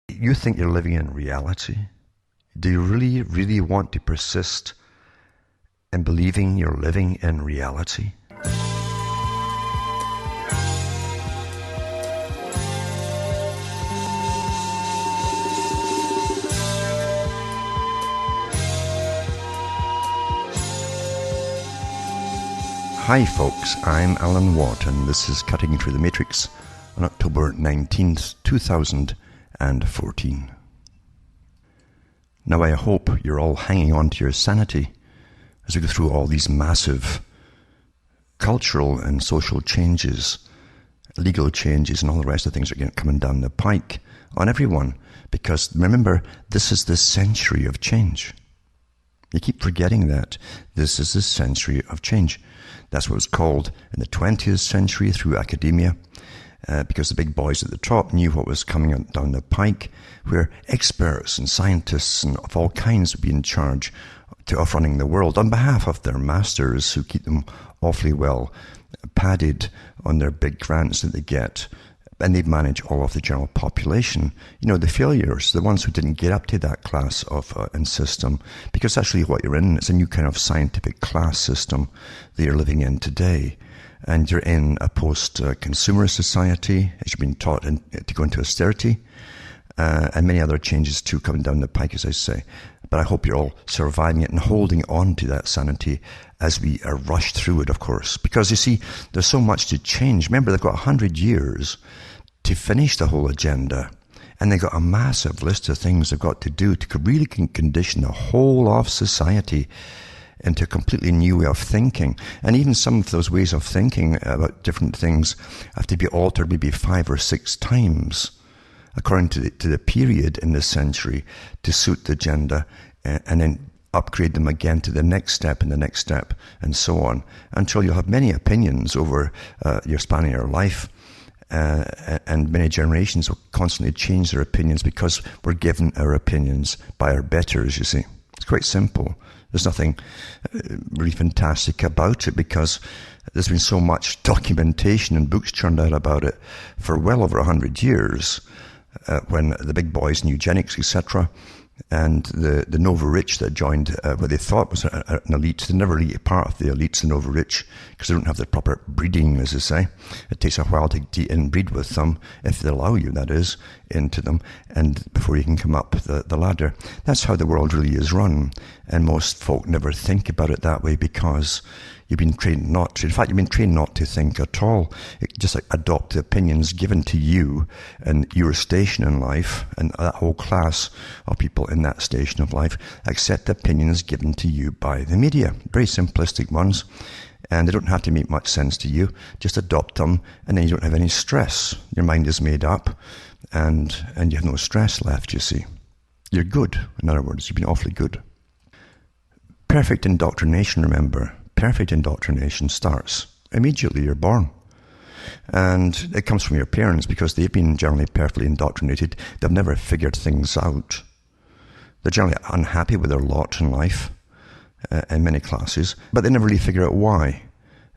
You think you're living in reality? Do you really, really want to persist in believing you're living in reality? Hi folks, I'm Alan Watt and this is Cutting Through the Matrix on October 19th, 2014. Now I hope you're all hanging on to your sanity as we go through all these massive cultural and social changes, legal changes and all the rest of things that are coming down the pike on everyone. Because remember, this is the century of change. You keep forgetting that. This is the century of change. That's what it was called in the 20th century through academia, because the big boys at the top knew what was coming down the pike, where experts and scientists and of all kinds would be in charge of running the world on behalf of their masters, who keep them awfully well padded on their big grants that they get. And they'd manage all of the general population. You know, the failures, the ones who didn't get up to that class of and system, because that's really what you're in. It's a new kind of scientific class system that you're living in today. And you're in a post-consumer society, as you've been taught to go into austerity, and many other changes too coming down the pike, as I say. But I hope you're all surviving it and holding on to that sanity as we are rushed through it, of course. Because you see, there's so much to change. Remember, they've got 100 years to finish the whole agenda. And they've got a massive list of things they've got to do to really condition the whole of society into a completely new way of thinking. And even some of those ways of thinking about different things have to be altered maybe 5 or 6 times according to the period in this century to suit the agenda, and then upgrade them again to the next step and the next step and so on, until you'll have many opinions over your span of your life. And many generations will constantly change their opinions because we're given our opinions by our betters, you see. It's quite simple. There's nothing really fantastic about it, because there's been so much documentation and books churned out about it for well over 100 years, when the big boys in eugenics, etc., and the Nova-Rich that joined what they thought was an elite. They're never really part of the elites, the Nova-Rich, because they don't have the proper breeding, as they say. It takes a while to inbreed with them, if they allow you, that is, into them, and before you can come up the ladder. That's how the world really is run, and most folk never think about it that way, because you've been trained not to. In fact, you've been trained not to think at all. Just like adopt the opinions given to you and your station in life, and that whole class of people in that station of life accept the opinions given to you by the media. Very simplistic ones, and they don't have to make much sense to you. Just adopt them, and then you don't have any stress. Your mind is made up, and you have no stress left, you see. You're good. In other words, you've been awfully good. Perfect indoctrination, remember. Perfect indoctrination starts immediately you're born. And it comes from your parents, because they've been generally perfectly indoctrinated. They've never figured things out. They're generally unhappy with their lot in life, in many classes, but they never really figure out why.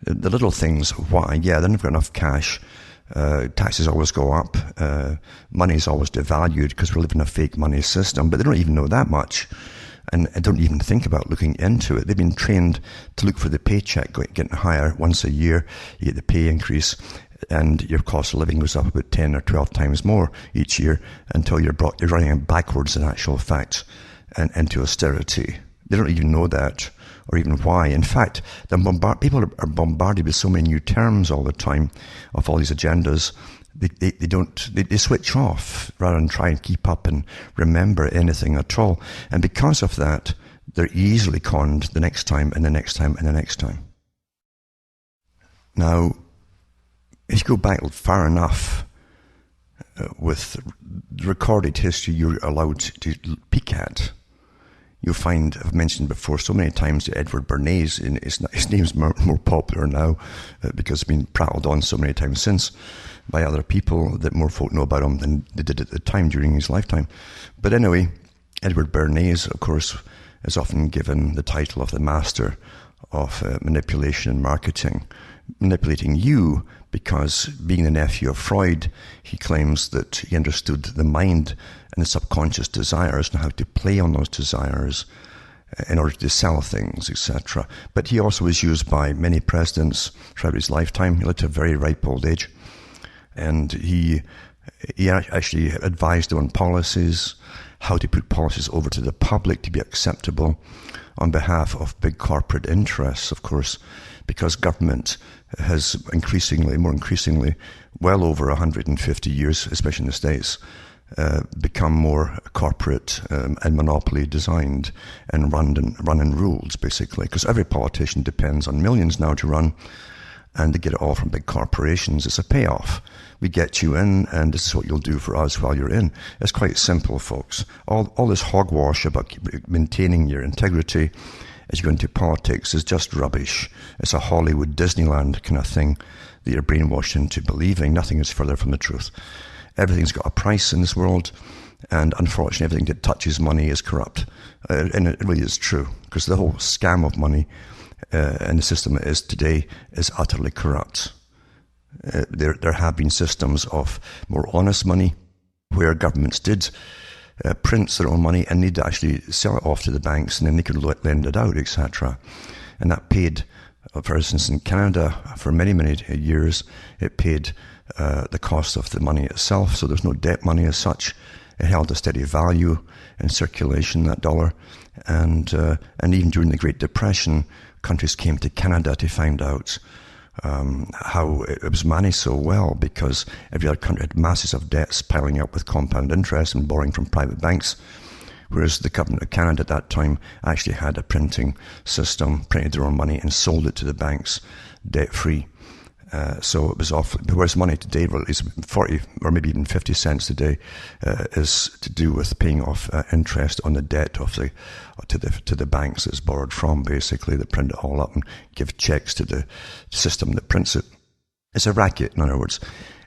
The little things, why? Yeah, they never got enough cash. Taxes always go up. Money's always devalued because we live in a fake money system, but they don't even know that much. And don't even think about looking into it. They've been trained to look for the paycheck getting higher once a year. You get the pay increase, and your cost of living goes up about 10 or 12 times more each year, until you're running backwards in actual fact and into austerity. They don't even know that, or even why. In fact, people are bombarded with so many new terms all the time of all these agendas. They switch off rather than try and keep up and remember anything at all. And because of that, they're easily conned the next time and the next time and the next time. Now, if you go back far enough with recorded history you're allowed to peek at, you'll find, I've mentioned before so many times, that Edward Bernays, his name's more popular now because it's been prattled on so many times since by other people that more folk know about him than they did at the time during his lifetime. But anyway, Edward Bernays, of course, is often given the title of the master of manipulation and marketing, manipulating you, because being the nephew of Freud, he claims that he understood the mind and the subconscious desires and how to play on those desires in order to sell things, etc. But he also was used by many presidents throughout his lifetime. He lived to a very ripe old age, and he actually advised on policies, how to put policies over to the public to be acceptable on behalf of big corporate interests, of course, because government has more increasingly, well over 150 years, especially in the States, become more corporate and monopoly designed and run and ruled, basically, because every politician depends on millions now to run, and they get it all from big corporations. It's a payoff. We get you in, and this is what you'll do for us while you're in. It's quite simple, folks. All this hogwash about maintaining your integrity as you go into politics is just rubbish. It's a Hollywood Disneyland kind of thing that you're brainwashed into believing. Nothing is further from the truth. Everything's got a price in this world, and unfortunately everything that touches money is corrupt. And it really is true, because the whole scam of money and the system it is today is utterly corrupt. There have been systems of more honest money where governments did print their own money and they'd actually sell it off to the banks, and then they could lend it out, etc. And that paid, for instance, in Canada, for many, many years, it paid the cost of the money itself, so there's no debt money as such. It held a steady value in circulation, that dollar. And even during the Great Depression, countries came to Canada to find out how it was managed so well, because every other country had masses of debts piling up with compound interest and borrowing from private banks, whereas the government of Canada at that time actually had a printing system, printed their own money and sold it to the banks debt-free. So it was off. Whereas money today, well, is 40 or maybe even 50 cents today, is to do with paying off interest on the debt of to the banks that's borrowed from, basically, that print it all up and give checks to the system that prints it. It's a racket, in other words.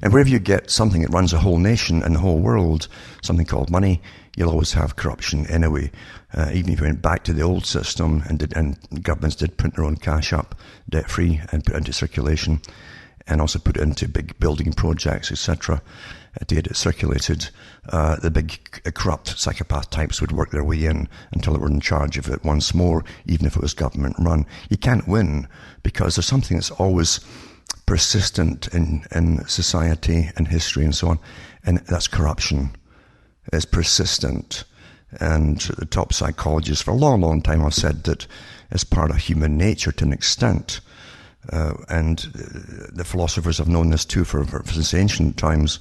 And wherever you get something that runs a whole nation and the whole world, something called money, you'll always have corruption anyway. Even if you went back to the old system and governments did print their own cash up, debt-free, and put it into circulation, and also put it into big building projects, etc., to get it circulated, the big corrupt psychopath types would work their way in until they were in charge of it once more, even if it was government-run. You can't win, because there's something that's always persistent in society and history and so on, and that's corruption. It's persistent. And the top psychologists for a long, long time have said that it's part of human nature to an extent. And the philosophers have known this too since ancient times,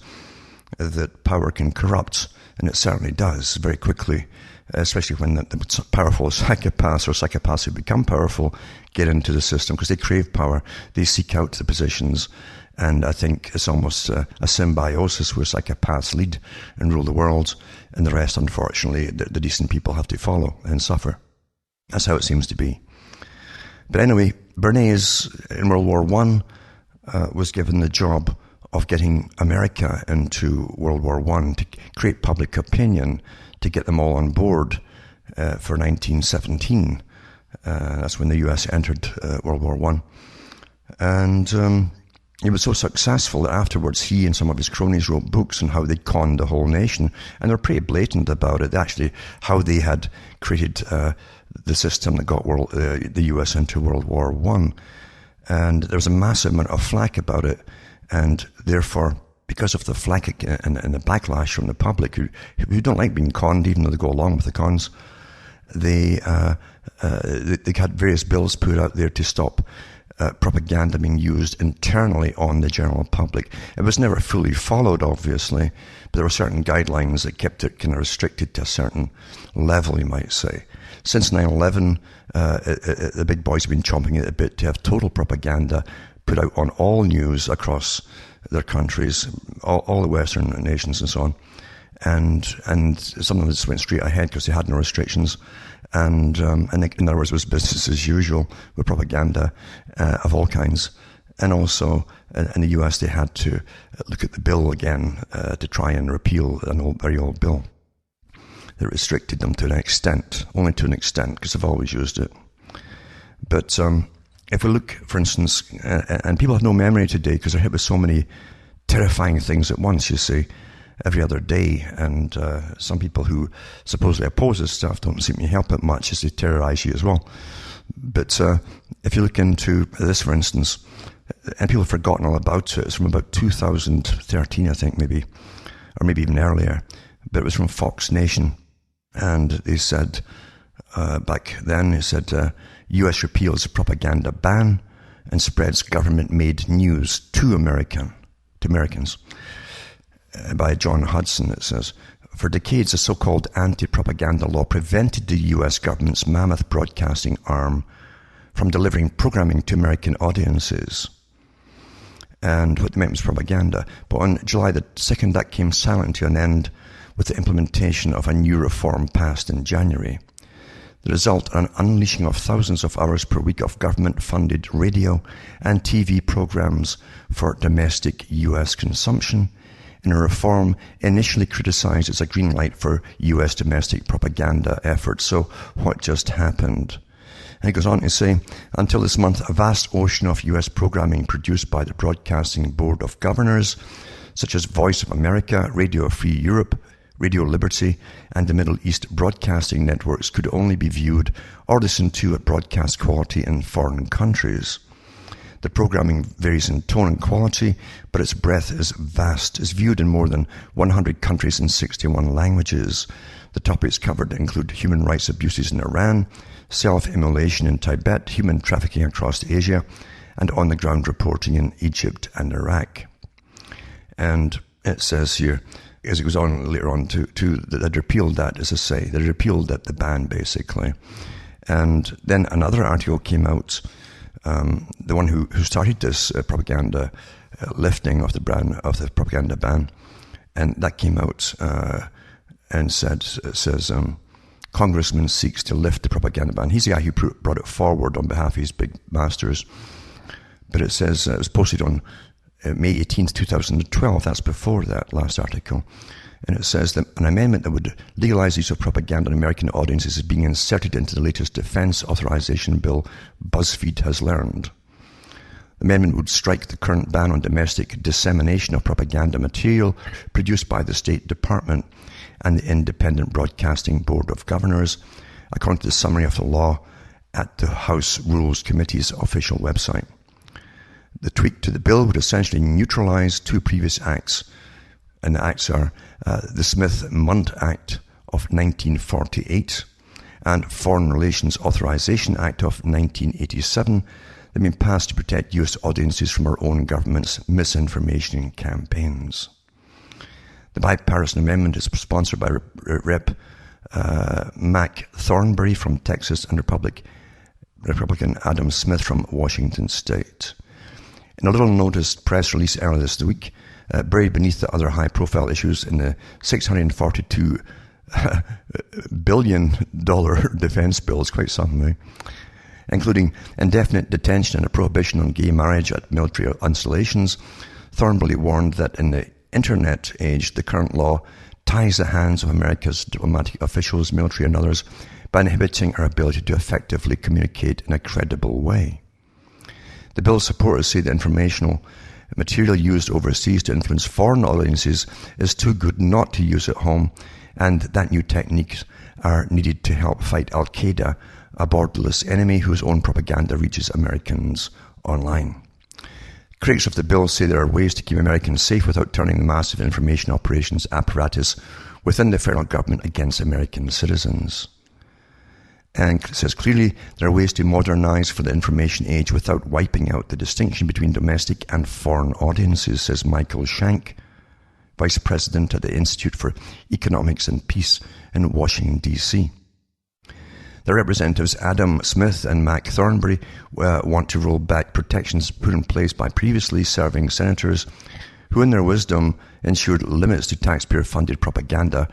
that power can corrupt, and it certainly does very quickly, especially when the powerful psychopaths or psychopaths who become powerful get into the system, because they crave power. They seek out the positions, and I think it's almost a symbiosis where psychopaths lead and rule the world, and the rest, unfortunately, the decent people have to follow and suffer. That's how it seems to be. But anyway, Bernays in World War I was given the job of getting America into World War I to create public opinion, to get them all on board for 1917. That's when the US entered World War I. And he was so successful that afterwards he and some of his cronies wrote books on how they conned the whole nation. And they're pretty blatant about it, actually, how they had created the system that got the US into World War I. And there was a massive amount of flack about it. And therefore, because of the flack and the backlash from the public, who don't like being conned, even though they go along with the cons, they had various bills put out there to stop propaganda being used internally on the general public. It was never fully followed, obviously, but there were certain guidelines that kept it kind of restricted to a certain level, you might say. Since 9/11, the big boys have been chomping at a bit to have total propaganda put out on all news across their countries, all the Western nations and so on. And some of them just went straight ahead because they had no restrictions. And in other words, it was business as usual with propaganda of all kinds. And also, in the US, they had to look at the bill again to try and repeal an very old bill that restricted them to an extent, only to an extent, because they've always used it. But if we look, for instance, and people have no memory today because they're hit with so many terrifying things at once, you see, every other day. And some people who supposedly oppose this stuff don't seem to help it much as they terrorize you as well. But if you look into this, for instance, and people have forgotten all about it, it's from about 2013, I think, maybe, or maybe even earlier. But it was from Fox Nation. And they said, back then, it said, U.S. repeals propaganda ban and spreads government-made news to Americans. By John Hudson, it says, for decades, a so-called anti-propaganda law prevented the U.S. government's mammoth broadcasting arm from delivering programming to American audiences. And what they meant was propaganda. But on July the 2nd, that came silent to an end with the implementation of a new reform passed in January. The result, an unleashing of thousands of hours per week of government-funded radio and TV programs for domestic U.S. consumption, in a reform initially criticized as a green light for U.S. domestic propaganda efforts. So what just happened? And it goes on to say, until this month, a vast ocean of U.S. programming produced by the Broadcasting Board of Governors, such as Voice of America, Radio Free Europe, Radio Liberty, and the Middle East broadcasting networks could only be viewed or listened to at broadcast quality in foreign countries. The programming varies in tone and quality, but its breadth is vast, is viewed in more than 100 countries in 61 languages. The topics covered include human rights abuses in Iran, self-immolation in Tibet, human trafficking across Asia, and on-the-ground reporting in Egypt and Iraq. And it says here, as it goes on later on, they'd repealed that, as I say, they repealed that, the ban, basically. And then another article came out, the one who started this propaganda lifting of the propaganda ban, and that came out and says Congressman seeks to lift the propaganda ban. He's the guy who brought it forward on behalf of his big masters. But it says it was posted on May 18th, 2012. That's before that last article. And it says that an amendment that would legalize the use of propaganda on American audiences is being inserted into the latest defense authorization bill, BuzzFeed has learned. The amendment would strike the current ban on domestic dissemination of propaganda material produced by the State Department and the Independent Broadcasting Board of Governors, according to the summary of the law at the House Rules Committee's official website. The tweak to the bill would essentially neutralize two previous acts, and the acts are the Smith-Mundt Act of 1948 and Foreign Relations Authorization Act of 1987. They've been passed to protect U.S. audiences from our own government's misinformation campaigns. The bipartisan amendment is sponsored by Rep. Mac Thornberry from Texas and Republican Adam Smith from Washington State. In a little-noticed press release earlier this week, buried beneath the other high-profile issues in the $642 billion defense bill, is quite something, eh? Including indefinite detention and a prohibition on gay marriage at military installations, Thornberry warned that in the internet age, the current law ties the hands of America's diplomatic officials, military and others, by inhibiting our ability to effectively communicate in a credible way. The bill's supporters say the informational material used overseas to influence foreign audiences is too good not to use at home, and that new techniques are needed to help fight Al-Qaeda, a borderless enemy whose own propaganda reaches Americans online. Critics of the bill say there are ways to keep Americans safe without turning the massive information operations apparatus within the federal government against American citizens. And it says clearly there are ways to modernize for the information age without wiping out the distinction between domestic and foreign audiences, says Michael Shank, Vice President at the Institute for Economics and Peace in Washington, D.C. The representatives Adam Smith and Mac Thornberry want to roll back protections put in place by previously serving senators who, in their wisdom, ensured limits to taxpayer-funded propaganda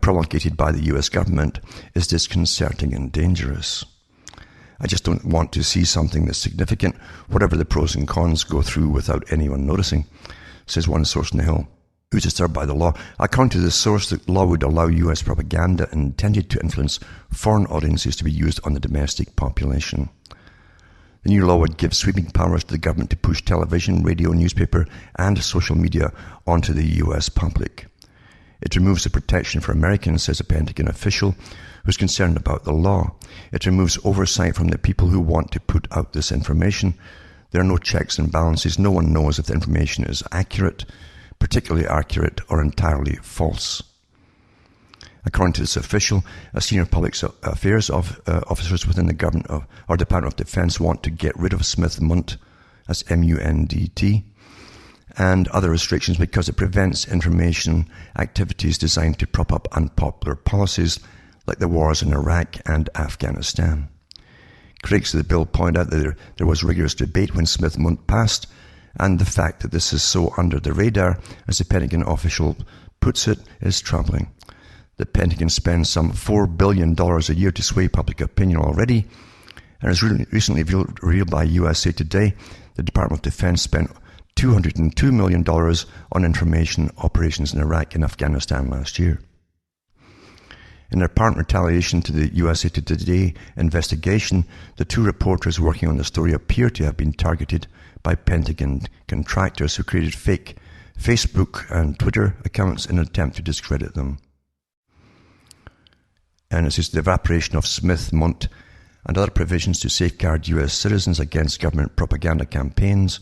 promulgated by the U.S. government is disconcerting and dangerous. I just don't want to see something that's significant, whatever the pros and cons, go through without anyone noticing, says one source in the Hill, who's disturbed by the law. According to this source, the law would allow U.S. propaganda intended to influence foreign audiences to be used on the domestic population. The new law would give sweeping powers to the government to push television, radio, newspaper, and social media onto the US public. It removes the protection for Americans, says a Pentagon official who's concerned about the law. It removes oversight from the people who want to put out this information. There are no checks and balances. No one knows if the information is accurate, particularly accurate, or entirely false. According to this official, senior public affairs officers within the government or Department of Defense want to get rid of Smith-Mundt, that's M-U-N-D-T, and other restrictions because it prevents information activities designed to prop up unpopular policies like the wars in Iraq and Afghanistan. Critics of the bill point out that there was rigorous debate when Smith-Mundt passed, and the fact that this is so under the radar, as the Pentagon official puts it, is troubling. The Pentagon spends some $4 billion a year to sway public opinion already, and as recently revealed by USA Today, the Department of Defense spent $202 million on information operations in Iraq and Afghanistan last year. In their apparent retaliation to the USA Today investigation, the two reporters working on the story appear to have been targeted by Pentagon contractors who created fake Facebook and Twitter accounts in an attempt to discredit them. And it says the evaporation of Smith-Mundt and other provisions to safeguard US citizens against government propaganda campaigns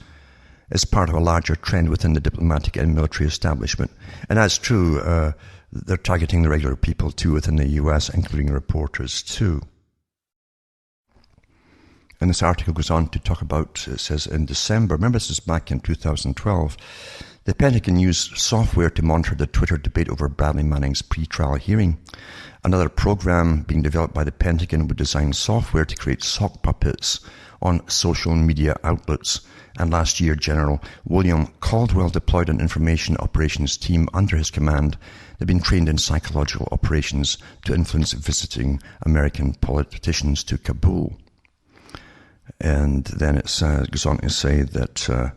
is part of a larger trend within the diplomatic and military establishment. And that's true. They're targeting the regular people too within the US, including reporters too. And this article goes on to talk about, it says in December, remember this is back in 2012, the Pentagon used software to monitor the Twitter debate over Bradley Manning's pre-trial hearing. Another program being developed by the Pentagon would design software to create sock puppets on social media outlets. And last year, General William Caldwell deployed an information operations team under his command. They've been trained in psychological operations to influence visiting American politicians to Kabul. And then it goes on to say that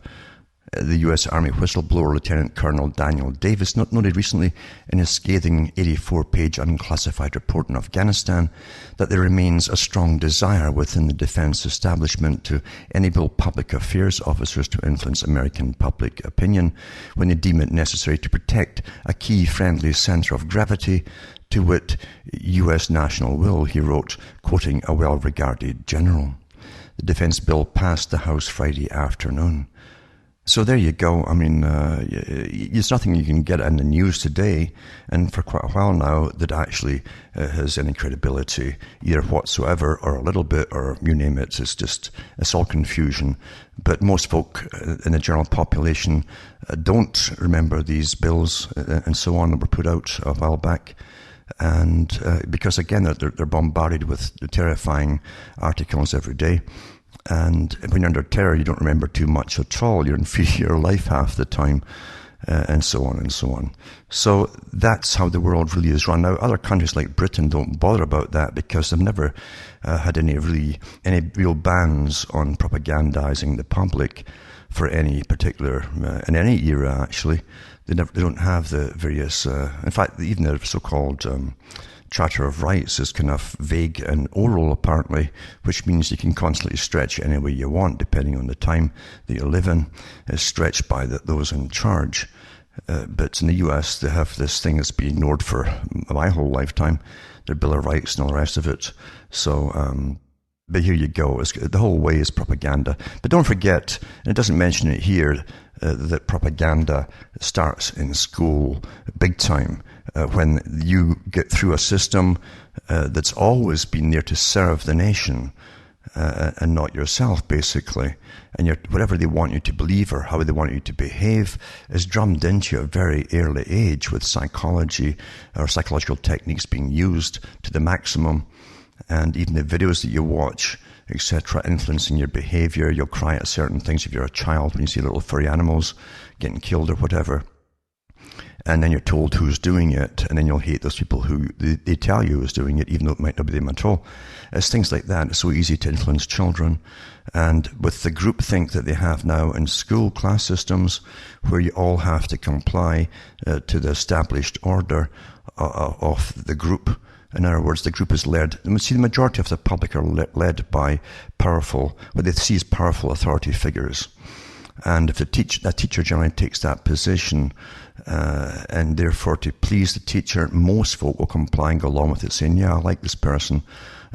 the U.S. Army whistleblower Lieutenant Colonel Daniel Davis noted recently in his scathing 84-page unclassified report on Afghanistan that there remains a strong desire within the defense establishment to enable public affairs officers to influence American public opinion when they deem it necessary to protect a key friendly center of gravity, to wit, U.S. national will, he wrote, quoting a well-regarded general. The defense bill passed the House Friday afternoon. So there you go. I mean, there's nothing you can get in the news today, and for quite a while now, that actually has any credibility, either whatsoever, or a little bit, or you name it. It's all confusion. But most folk in the general population don't remember these bills and so on that were put out a while back. And because, again, they're bombarded with terrifying articles every day. And when you're under terror, you don't remember too much at all. You're in fear of your life half the time, and so on and so on. So that's how the world really is run. Now, other countries like Britain don't bother about that because they've never had any real bans on propagandizing the public for any particular, in any era actually. They don't have the various, in fact, even the so-called Charter of Rights is kind of vague and oral, apparently, which means you can constantly stretch it any way you want, depending on the time that you live in. It's stretched by those in charge. But in the US, they have this thing that's been ignored for my whole lifetime, their Bill of Rights and all the rest of it. So, but here you go. The whole way is propaganda. But don't forget, and it doesn't mention it here, that propaganda starts in school big time. When you get through a system that's always been there to serve the nation and not yourself, basically, and whatever they want you to believe or how they want you to behave is drummed into you at a very early age with psychology or psychological techniques being used to the maximum, and even the videos that you watch, etc., influencing your behavior. You'll cry at certain things if you're a child when you see little furry animals getting killed or whatever. And then you're told who's doing it, and then you'll hate those people who they tell you is doing it, even though it might not be them at all. It's things like that. It's so easy to influence children. And with the groupthink that they have now in school class systems, where you all have to comply to the established order of the group, In other words, the group is led, see, the majority of the public are led by powerful, what they see as powerful authority figures. And if that teacher generally takes that position, and therefore to please the teacher, most folk will comply and go along with it, saying, yeah, I like this person,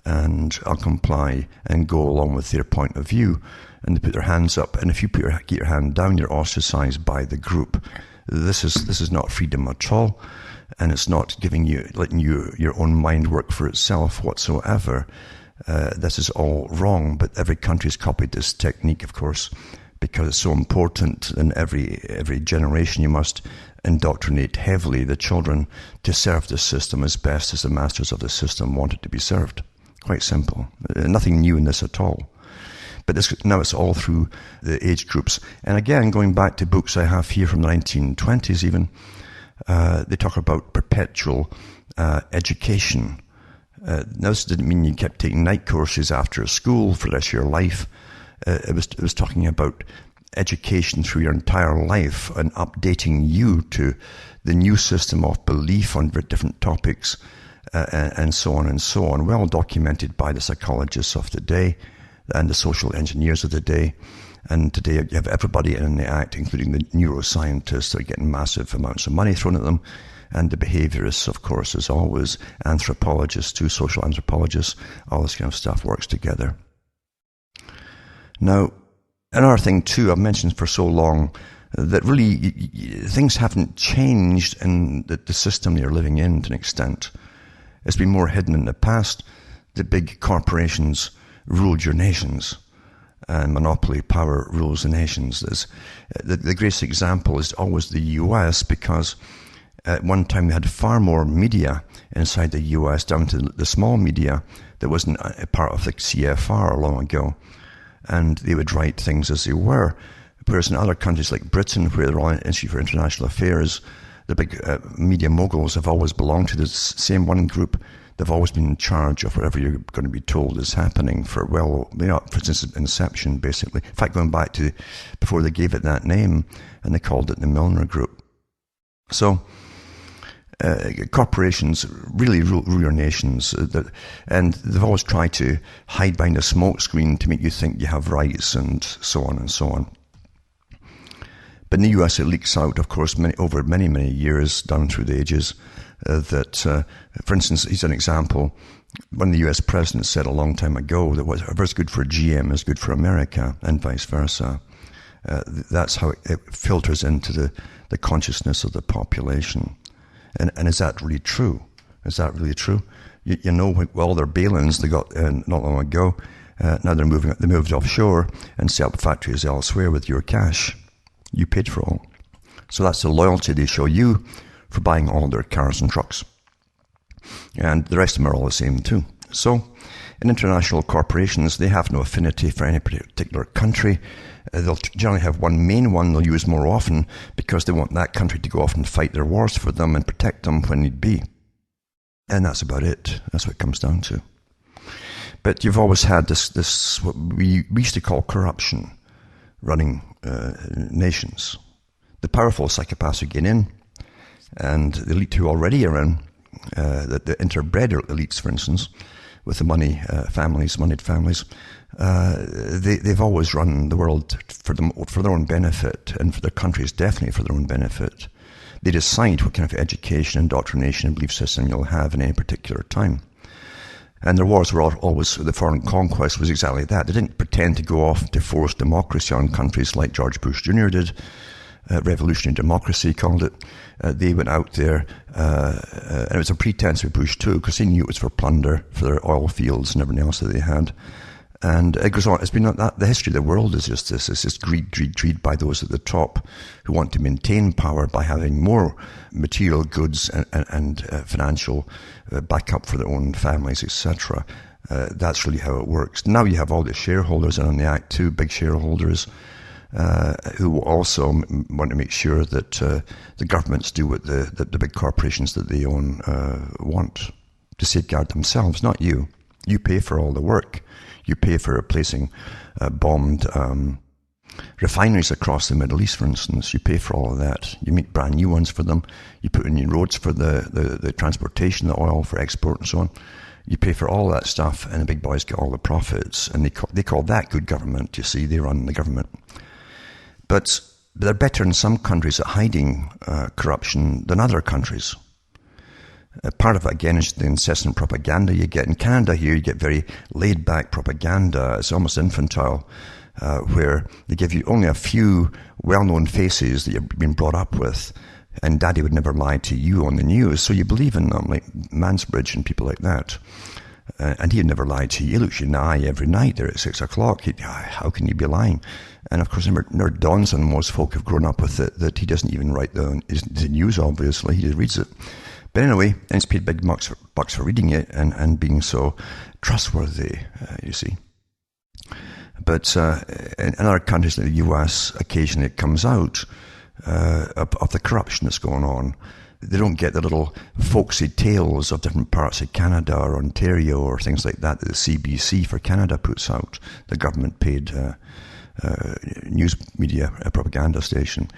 and I'll comply and go along with their point of view. And they put their hands up. And if you get your hand down, you're ostracized by the group. This is not freedom at all. And it's not letting your own mind work for itself whatsoever. This is all wrong, but every country has copied this technique, of course, because it's so important. In every generation, you must indoctrinate heavily the children to serve the system as best as the masters of the system want it to be served. Quite simple. Nothing new in this at all. But now it's all through the age groups. And again, going back to books I have here from the 1920s even, they talk about perpetual education. Now, this didn't mean you kept taking night courses after school for the rest of your life. It was talking about education through your entire life and updating you to the new system of belief on different topics, and so on and so on. Well documented by the psychologists of the day and the social engineers of the day. And today you have everybody in the act, including the neuroscientists, that are getting massive amounts of money thrown at them. And the behaviorists, of course, as always, anthropologists too, social anthropologists, all this kind of stuff works together. Now, another thing too, I've mentioned for so long, that really things haven't changed in the system you're living in to an extent. It's been more hidden in the past. The big corporations ruled your nations, and monopoly power rules the nations. The greatest example is always the US, because at one time they had far more media inside the US, down to the small media that wasn't a part of the CFR long ago, and they would write things as they were. Whereas in other countries like Britain, where the Royal Institute for International Affairs, the big media moguls have always belonged to the same one group. They've always been in charge of whatever you're going to be told is happening for since inception, basically. In fact, going back to before they gave it that name, and they called it the Milner Group. So, corporations really rule your nations, and they've always tried to hide behind a smoke screen to make you think you have rights, and so on and so on. But in the US, it leaks out, of course, over many, many years, down through the ages, that, for instance, here's an example. One of the US presidents said a long time ago that whatever's good for GM is good for America, and vice versa. That's how it filters into the consciousness of the population. And is that really true? Is that really true? You know, all their bail-ins they got not long ago, now they moved offshore and set up factories elsewhere with your cash. You paid for all. So that's the loyalty they show you for buying all their cars and trucks. And the rest of them are all the same too. So in international corporations, they have no affinity for any particular country. They'll generally have one main one they'll use more often, because they want that country to go off and fight their wars for them and protect them when need be. And that's about it. That's what it comes down to. But you've always had this what we used to call corruption running nations. The powerful psychopaths who get in, and the elite who already are in, the interbred elites, for instance, with the moneyed families, they've always run the world for their own benefit, and for their countries definitely for their own benefit. They decide what kind of education, indoctrination, and belief system you'll have in any particular time. And their wars were always, the foreign conquest was exactly that. They didn't pretend to go off to force democracy on countries like George Bush Jr. did. Revolutionary democracy, called it. They went out there, and it was a pretense with Bush too, because he knew it was for plunder, for their oil fields and everything else that they had. And it goes on. It's been that. The history of the world is just this. It's just greed by those at the top who want to maintain power by having more material goods and financial backup for their own families, etc. That's really how it works. Now you have all the shareholders in on the act too, big shareholders, who also want to make sure that the governments do what the big corporations that they own want to safeguard themselves, not you. You pay for all the work. You pay for replacing bombed Refineries across the Middle East, for instance, you pay for all of that. You make brand new ones for them. You put in new roads for the transportation, the oil for export and so on. You pay for all that stuff, and the big boys get all the profits. And they call that good government, you see. They run the government. But they're better in some countries at hiding corruption than other countries. Part of it, again, is the incessant propaganda you get. In Canada here, you get very laid-back propaganda. It's almost infantile, where they give you only a few well-known faces that you've been brought up with, and Daddy would never lie to you on the news, so you believe in them, like Mansbridge and people like that. And he'd never lie to you. He looks you in the eye every night there at 6 o'clock. How can you be lying? And of course, it never dawns on most folk who've grown up with it that he doesn't even write the news, obviously. He just reads it. But anyway, and he's paid big bucks for reading it and being so trustworthy, you see. But in other countries like the US, occasionally it comes out of the corruption that's going on. They don't get the little folksy tales of different parts of Canada or Ontario or things like that the CBC for Canada puts out, the government-paid news media propaganda station.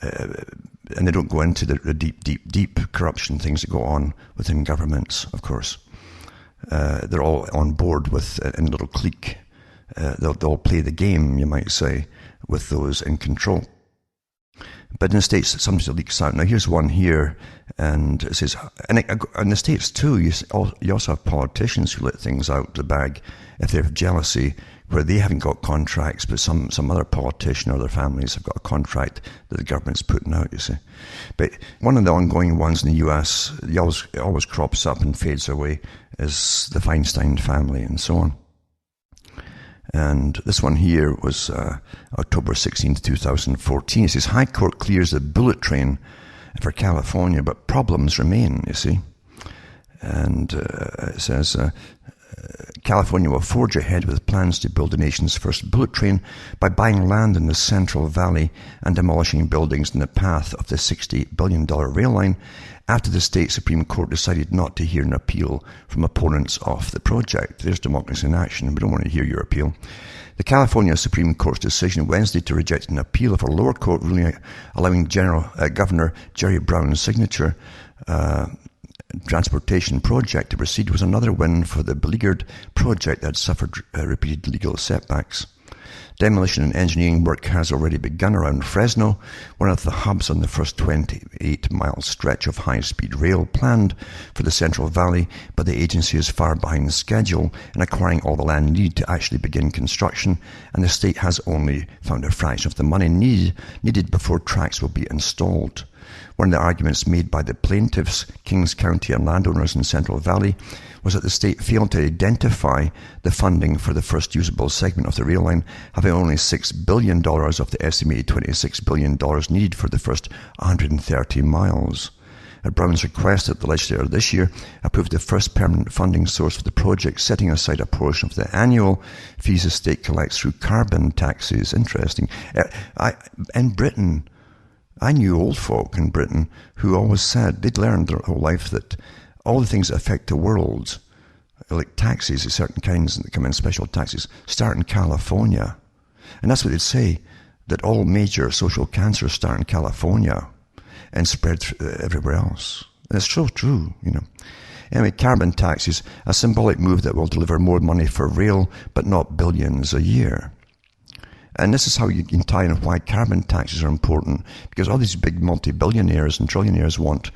And they don't go into the deep corruption things that go on within governments, of course. They're all on board with in a little clique. They'll play the game, you might say, with those in control. But in the States, sometimes it leaks out. Now, here's one here, and it says, and in the States too, you also have politicians who let things out the bag if they have jealousy, where they haven't got contracts, but some other politician or their families have got a contract that the government's putting out, you see. But one of the ongoing ones in the US, it always crops up and fades away, is the Feinstein family and so on. And this one here was October 16th, 2014. It says, High Court clears the bullet train for California, but problems remain, you see. And it says, California will forge ahead with plans to build the nation's first bullet train by buying land in the Central Valley and demolishing buildings in the path of the $60 billion rail line after the state Supreme Court decided not to hear an appeal from opponents of the project. There's democracy in action. We don't want to hear your appeal. The California Supreme Court's decision Wednesday to reject an appeal of a lower court ruling allowing Governor Jerry Brown's signature transportation project to proceed was another win for the beleaguered project that had suffered repeated legal setbacks. Demolition and engineering work has already begun around Fresno, one of the hubs on the first 28-mile stretch of high-speed rail planned for the Central Valley, but the agency is far behind schedule in acquiring all the land needed to actually begin construction, and the state has only found a fraction of the money needed before tracks will be installed. One of the arguments made by the plaintiffs, Kings County and landowners in Central Valley, was that the state failed to identify the funding for the first usable segment of the rail line, having only $6 billion of the estimated $26 billion needed for the first 130 miles. At Brown's request, that the legislature this year approved the first permanent funding source for the project, setting aside a portion of the annual fees the state collects through carbon taxes. Interesting. In Britain, I knew old folk in Britain who always said they'd learned their whole life that all the things that affect the world, like taxes of certain kinds that come in, special taxes, start in California. And that's what they'd say, that all major social cancers start in California and spread everywhere else. And it's so true, you know. Anyway, carbon taxes, a symbolic move that will deliver more money for rail, but not billions a year. And this is how you can tie in why carbon taxes are important, because all these big multi-billionaires and trillionaires want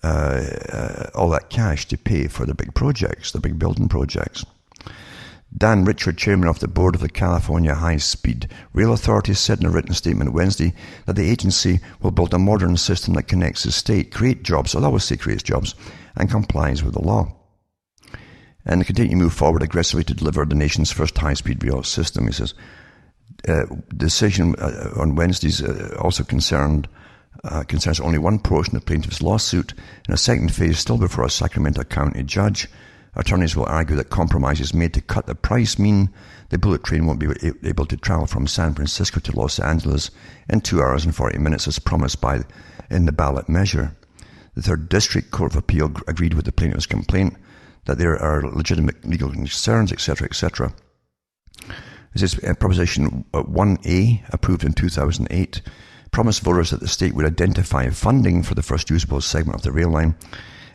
all that cash to pay for the big projects, the big building projects. Dan Richard, chairman of the board of the California High-Speed Rail Authority, said in a written statement Wednesday that the agency will build a modern system that connects the state, create jobs, I'll always say creates jobs, and complies with the law. And they continue to move forward aggressively to deliver the nation's first high-speed rail system, he says. Decision on Wednesdays also concerns only one portion of the plaintiff's lawsuit. In a second phase, still before a Sacramento County judge, attorneys will argue that compromises made to cut the price mean the bullet train won't be able to travel from San Francisco to Los Angeles in 2 hours and 40 minutes as promised in the ballot measure. The Third District Court of Appeal agreed with the plaintiff's complaint that there are legitimate legal concerns, etc., etc. This is Proposition 1A, approved in 2008, promised voters that the state would identify funding for the first usable segment of the rail line,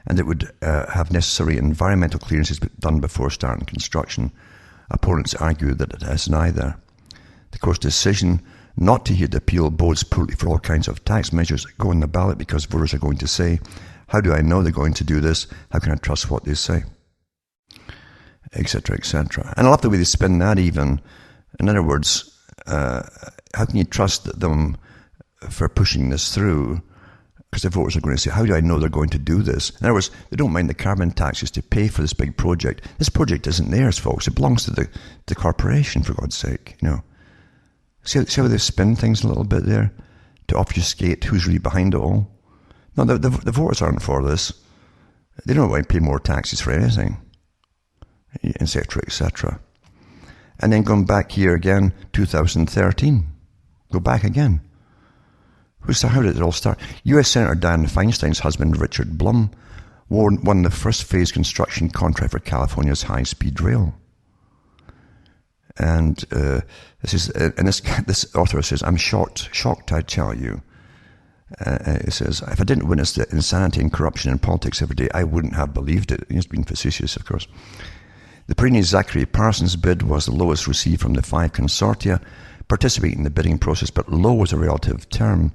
and it would have necessary environmental clearances done before starting construction. Opponents argue that it has neither. The court's decision not to hear the appeal bodes poorly for all kinds of tax measures that go on the ballot, because voters are going to say, how do I know they're going to do this? How can I trust what they say? Etc., etc. And I love the way they spin that even. In other words, how can you trust them for pushing this through? Because the voters are going to say, how do I know they're going to do this? In other words, they don't mind the carbon taxes to pay for this big project. This project isn't theirs, folks. It belongs to the corporation, for God's sake. See how they spin things a little bit there to obfuscate who's really behind it all? No, the voters aren't for this. They don't want to pay more taxes for anything, etc., etc. And then going back here again, 2013. Go back again. How did it all start? U.S. Senator Dianne Feinstein's husband, Richard Blum, won the first phase construction contract for California's high-speed rail. And this author says, I'm shocked, I tell you. It says, if I didn't witness the insanity and corruption in politics every day, I wouldn't have believed it. He's been facetious, of course. The Perini Zachary Parsons bid was the lowest received from the 5 consortia participating in the bidding process, but low was a relative term.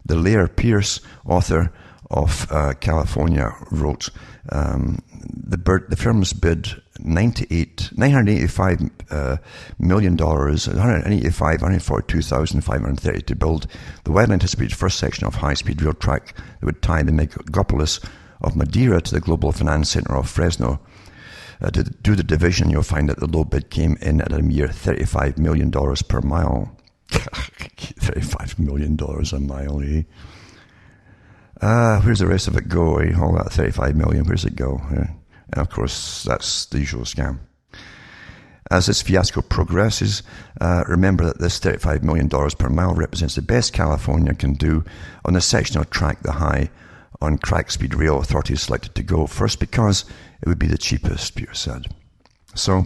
The Laird Pierce, author of California, wrote, the firm's bid $985 million, $142,530 to build the widely anticipated first section of high-speed rail track that would tie the megapolis of Madeira to the global finance center of Fresno. To do the division, you'll find that the low bid came in at a mere $35 million per mile. $35 million a mile, eh? Where's the rest of it go, eh? All that $35 million, where's it go? And of course, that's the usual scam. As this fiasco progresses, remember that this $35 million per mile represents the best California can do on the section of track the high on crack speed rail authorities selected to go first, because it would be the cheapest, Pierce said. So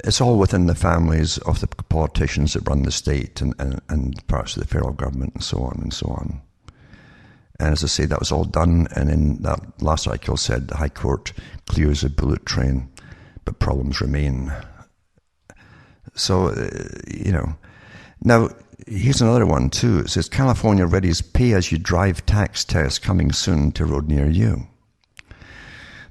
it's all within the families of the politicians that run the state and parts of the federal government and so on and so on. And as I say, that was all done, and in that last article said the High Court clears a bullet train, but problems remain. So, Now, here's another one too. It says, California readies pay-as-you-drive tax test coming soon to road near you.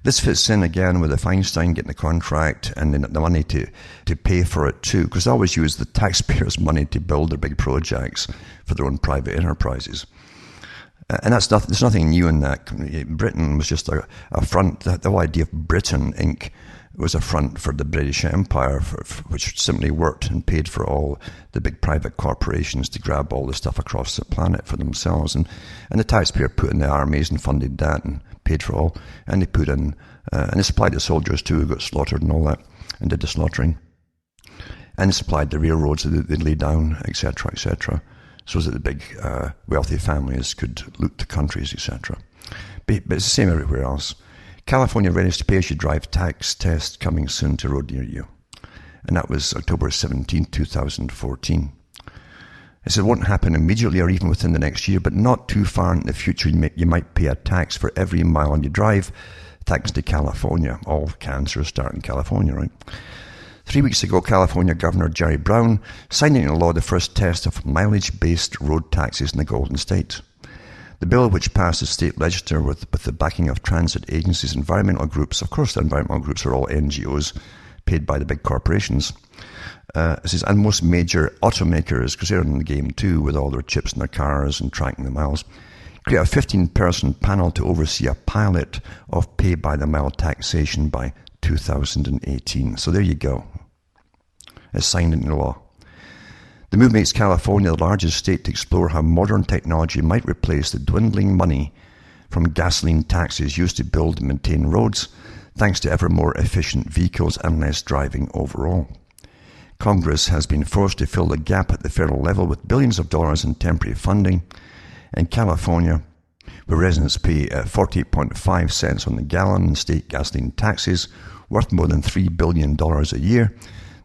This fits in again with the Feinstein getting the contract and then the money to pay for it too, because they always use the taxpayers' money to build their big projects for their own private enterprises. And there's nothing new in that. Britain was just a front. The whole idea of Britain Inc. was a front for the British Empire, which simply worked and paid for all the big private corporations to grab all the stuff across the planet for themselves. And the taxpayer put in the armies and funded that and paid for all. And they put in, and they supplied the soldiers too, who got slaughtered and all that, and did the slaughtering. And they supplied the railroads that they'd lay down, etc., etc., so that the big wealthy families could loot the countries, etc. But it's the same everywhere else. California readies to pay-as-you-drive tax test coming soon to road near you. And that was October 17, 2014. It said it won't happen immediately or even within the next year, but not too far in the future you might pay a tax for every mile you drive, thanks to California. All cancers start in California, right? 3 weeks ago, California Governor Jerry Brown signed into law the first test of mileage-based road taxes in the Golden State. The bill, which passed the state legislature with the backing of transit agencies, environmental groups, of course the environmental groups are all NGOs paid by the big corporations, and most major automakers, because they're in the game too with all their chips in their cars and tracking the miles, create a 15-person panel to oversee a pilot of pay-by-the-mile taxation by 2018. So there you go. It's signed into law. The move makes California the largest state to explore how modern technology might replace the dwindling money from gasoline taxes used to build and maintain roads, thanks to ever more efficient vehicles and less driving overall. Congress has been forced to fill the gap at the federal level with billions of dollars in temporary funding. In California, where residents pay 48.5 cents on the gallon in state gasoline taxes, worth more than $3 billion a year,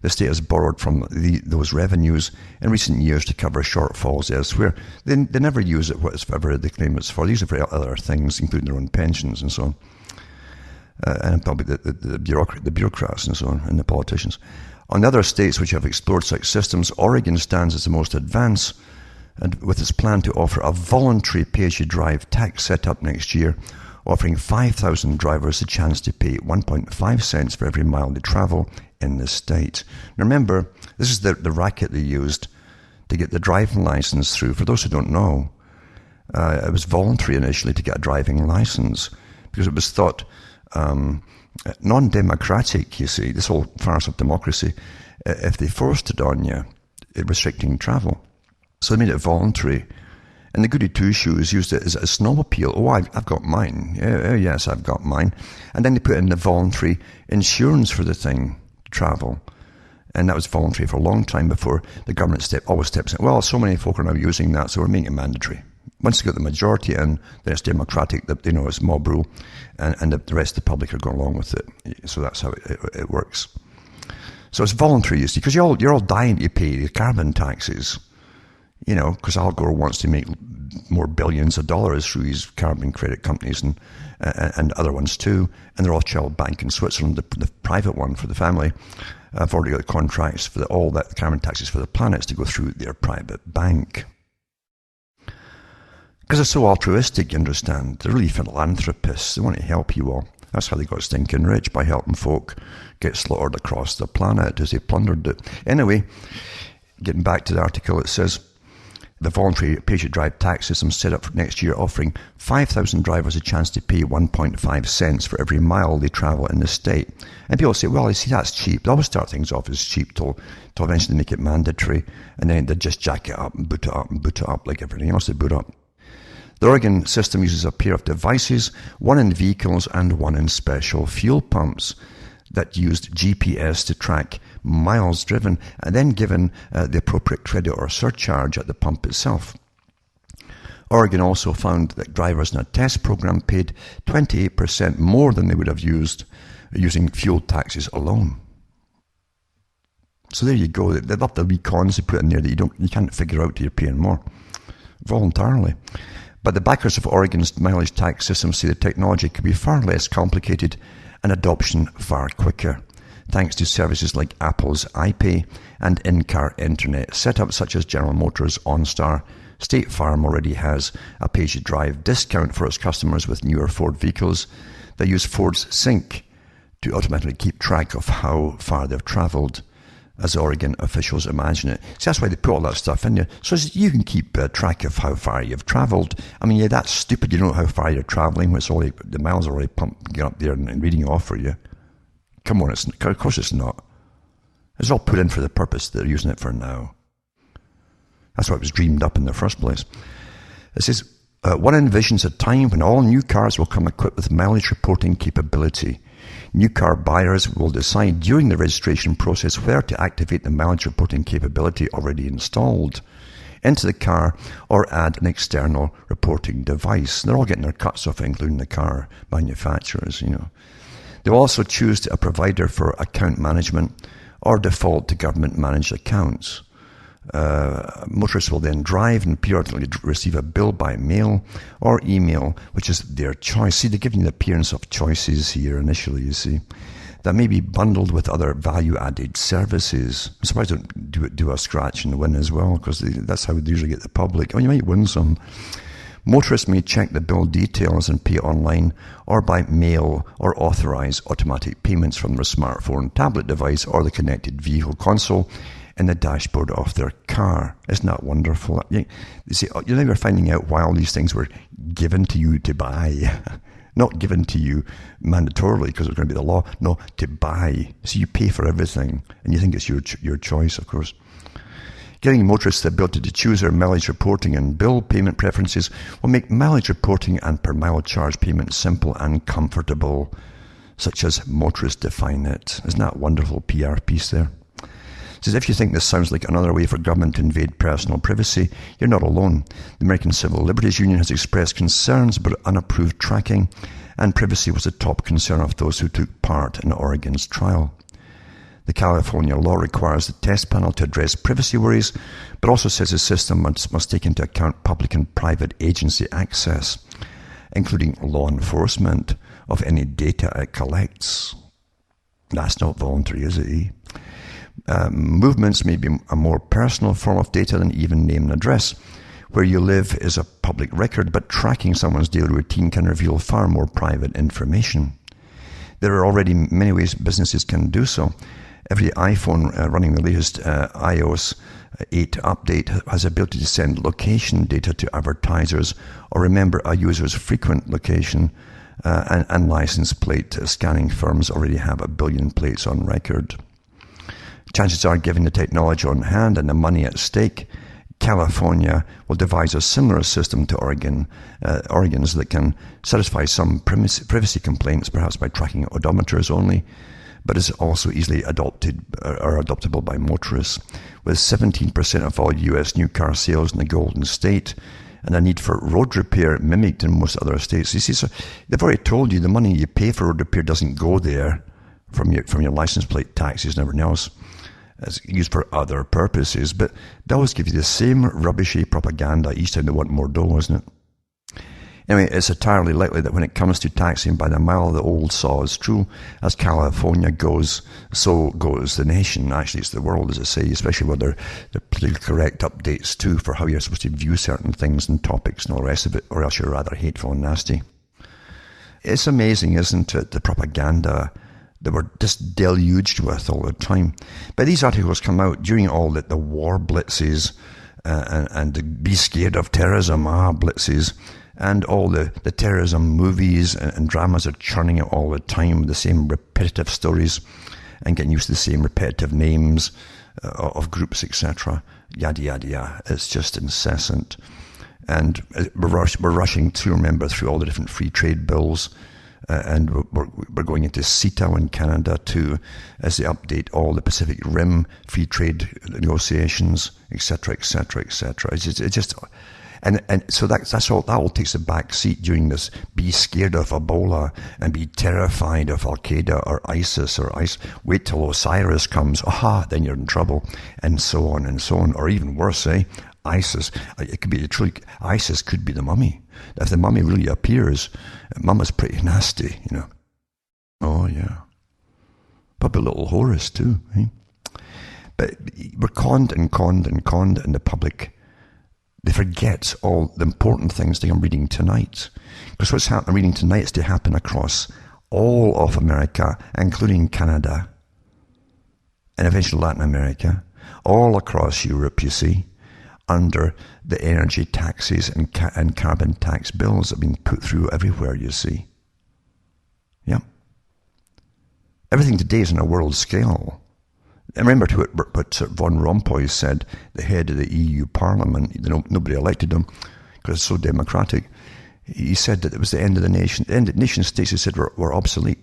The state has borrowed from those revenues in recent years to cover shortfalls elsewhere. They never use it whatever they claim it's for. They use it for other things, including their own pensions and so on. And probably the bureaucrats and so on, and the politicians. On the other states which have explored such systems, Oregon stands as the most advanced, and with its plan to offer a voluntary pay-as-you-drive tax setup next year, offering 5,000 drivers the chance to pay 1.5 cents for every mile they travel in the state. Now remember, this is the racket they used to get the driving license through. For those who don't know, it was voluntary initially to get a driving license because it was thought non-democratic, you see, this whole farce of democracy, if they forced it on you, restricting travel. So they made it voluntary. And the goody two-shoes used it as a snob appeal. Oh, I've got mine. Yes, I've got mine. And then they put in the voluntary insurance for the thing, to travel. And that was voluntary for a long time before the government always steps in. Well, so many folk are now using that, so we're making it mandatory. Once you get the majority in, then it's democratic, it's mob rule, and the rest of the public are going along with it. So that's how it works. So it's voluntary, you see, because you're all dying to pay the carbon taxes, because Al Gore wants to make more billions of dollars through these carbon credit companies and other ones too. And the Rothschild Bank in Switzerland, the private one for the family, have already got contracts for all that carbon taxes for the planets to go through their private bank. Because they're so altruistic, you understand. They're really philanthropists. They want to help you all. That's how they got stinking rich, by helping folk get slaughtered across the planet as they plundered it. Anyway, getting back to the article, it says, the voluntary pay-as-you-drive tax system set up for next year, offering 5,000 drivers a chance to pay 1.5 cents for every mile they travel in the state. And people say, well, you see, that's cheap. They always start things off as cheap till eventually make it mandatory, and then they just jack it up and boot it up and boot it up like everything else they boot up. The Oregon system uses a pair of devices, one in vehicles and one in special fuel pumps that used GPS to track miles driven and then given the appropriate credit or surcharge at the pump itself. Oregon also found that drivers in a test program paid 28% more than they would have used using fuel taxes alone. So there you go. They love the wee cons they put in there that you can't figure out till you're paying more voluntarily. But the backers of Oregon's mileage tax system say the technology could be far less complicated and adoption far quicker, thanks to services like Apple's iPay and in-car internet setups such as General Motors OnStar. State Farm already has a pay-as-you-drive discount for its customers with newer Ford vehicles that use Ford's Sync to automatically keep track of how far they've traveled, as Oregon officials imagine it. See, that's why they put all that stuff in there, so you can keep track of how far you've travelled. I mean, that's stupid. You don't know how far you're travelling when the miles are already pumping up there and reading off for you. Come on, of course it's not. It's all put in for the purpose they're using it for now. That's why it was dreamed up in the first place. It says, one envisions a time when all new cars will come equipped with mileage reporting capability. New car buyers will decide during the registration process whether to activate the mileage reporting capability already installed into the car or add an external reporting device. They're all getting their cuts off, including the car manufacturers, They'll also choose a provider for account management or default to government-managed accounts. Motorists will then drive and periodically receive a bill by mail or email, which is their choice. See, they're giving you the appearance of choices here initially, you see, that may be bundled with other value-added services. I'm surprised they don't do a scratch and win as well, because that's how they usually get the public. Oh, you might win some. Motorists may check the bill details and pay online or by mail or authorize automatic payments from their smartphone, tablet device or the connected vehicle console in the dashboard of their car. Isn't that wonderful? You see, now we're finding out why all these things were given to you to buy. Not given to you mandatorily because it's going to be the law. No, to buy. So you pay for everything and you think it's your choice, of course. Giving motorists the ability to choose their mileage reporting and bill payment preferences will make mileage reporting and per mile charge payment simple and comfortable, such as motorists define it. Isn't that a wonderful PR piece there? It says, if you think this sounds like another way for government to invade personal privacy, you're not alone. The American Civil Liberties Union has expressed concerns about unapproved tracking, and privacy was a top concern of those who took part in Oregon's trial. The California law requires the test panel to address privacy worries, but also says the system must take into account public and private agency access, including law enforcement of any data it collects. That's not voluntary, is it? Movements may be a more personal form of data than even name and address. Where you live is a public record, but tracking someone's daily routine can reveal far more private information. There are already many ways businesses can do so. Every iPhone running the latest iOS 8 update has the ability to send location data to advertisers or remember a user's frequent location, and license plate scanning firms already have 1 billion plates on record. Chances are, given the technology on hand and the money at stake, California will devise a similar system to Oregon's that can satisfy some privacy complaints, perhaps by tracking odometers only, but is also easily adopted or adoptable by motorists. With 17% of all U.S. new car sales in the Golden State, and a need for road repair mimicked in most other states. You see, so they've already told you the money you pay for road repair doesn't go there from your license plate taxes and everything else. It's used for other purposes, but they always give you the same rubbishy propaganda each time they want more dough, isn't it? Anyway, it's entirely likely that when it comes to taxing by the mile, the old saw is true. As California goes, so goes the nation. Actually, it's the world, as I say, especially with their politically correct updates too for how you're supposed to view certain things and topics and all the rest of it, or else you're rather hateful and nasty. It's amazing, isn't it, the propaganda that we're just deluged with all the time. But these articles come out during all the war blitzes and the be scared of terrorism blitzes, and all the terrorism movies and dramas are churning out all the time, the same repetitive stories, and getting used to the same repetitive names of groups, etc. Yada, yada, yada. It's just incessant. And we're rushing to remember through all the different free trade bills, and we're going into CETA in Canada too, as they update all the Pacific Rim free trade negotiations, etc., etc., etc. It's just and so that's all. That all takes a back seat during this. Be scared of Ebola and be terrified of Al Qaeda or ISIS or ISIS. Wait till Osiris comes. Then you're in trouble, and so on and so on. Or even worse, ISIS. It could be ISIS could be the mummy. If the mummy really appears, Mama's pretty nasty, you know. Oh yeah, probably little Horus too. But we're conned, and the public. They forget all the important things that I'm reading tonight. Because what's reading tonight is to happen across all of America, including Canada, and eventually Latin America, all across Europe, you see, under the energy taxes and carbon tax bills that have been put through everywhere, you see. Yeah. Everything today is on a world scale. I remember what Von Rompuy said, the head of the EU Parliament. Nobody elected him because it's so democratic. He said that it was the end of the nation. The end of nation states, he said, were obsolete.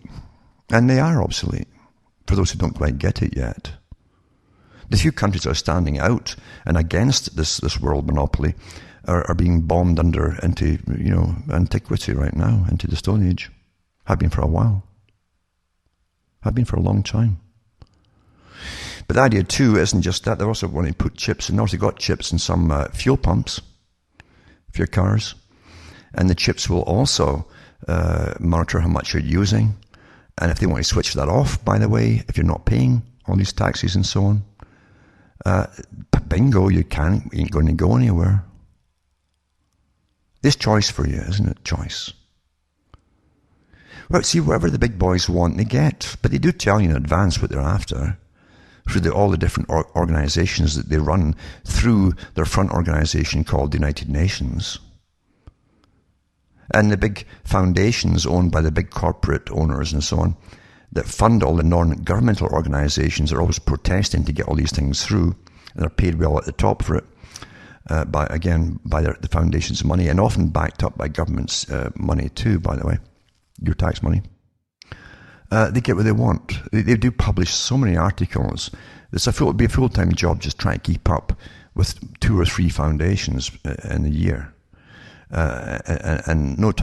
And they are obsolete, for those who don't quite get it yet. The few countries that are standing out and against this world monopoly are being bombed into antiquity right now, into the Stone Age. Have been for a while. Have been for a long time. But the idea too isn't just that. They also want to put chips, and also got chips in some fuel pumps for your cars. And the chips will also monitor how much you're using. And if they want to switch that off, by the way, if you're not paying all these taxes and so on, bingo, you ain't going to go anywhere. There's choice for you, isn't it? Choice. Well, see, whatever the big boys want, they get. But they do tell you in advance what they're after through all the different organizations that they run through their front organization called the United Nations. And the big foundations owned by the big corporate owners and so on that fund all the non-governmental organizations are always protesting to get all these things through, and they're paid well at the top for it, by the foundation's money, and often backed up by government's money too, by the way, your tax money. They get what they want. They do publish so many articles. It would be a full-time job just trying to keep up with 2 or 3 foundations in a year. And no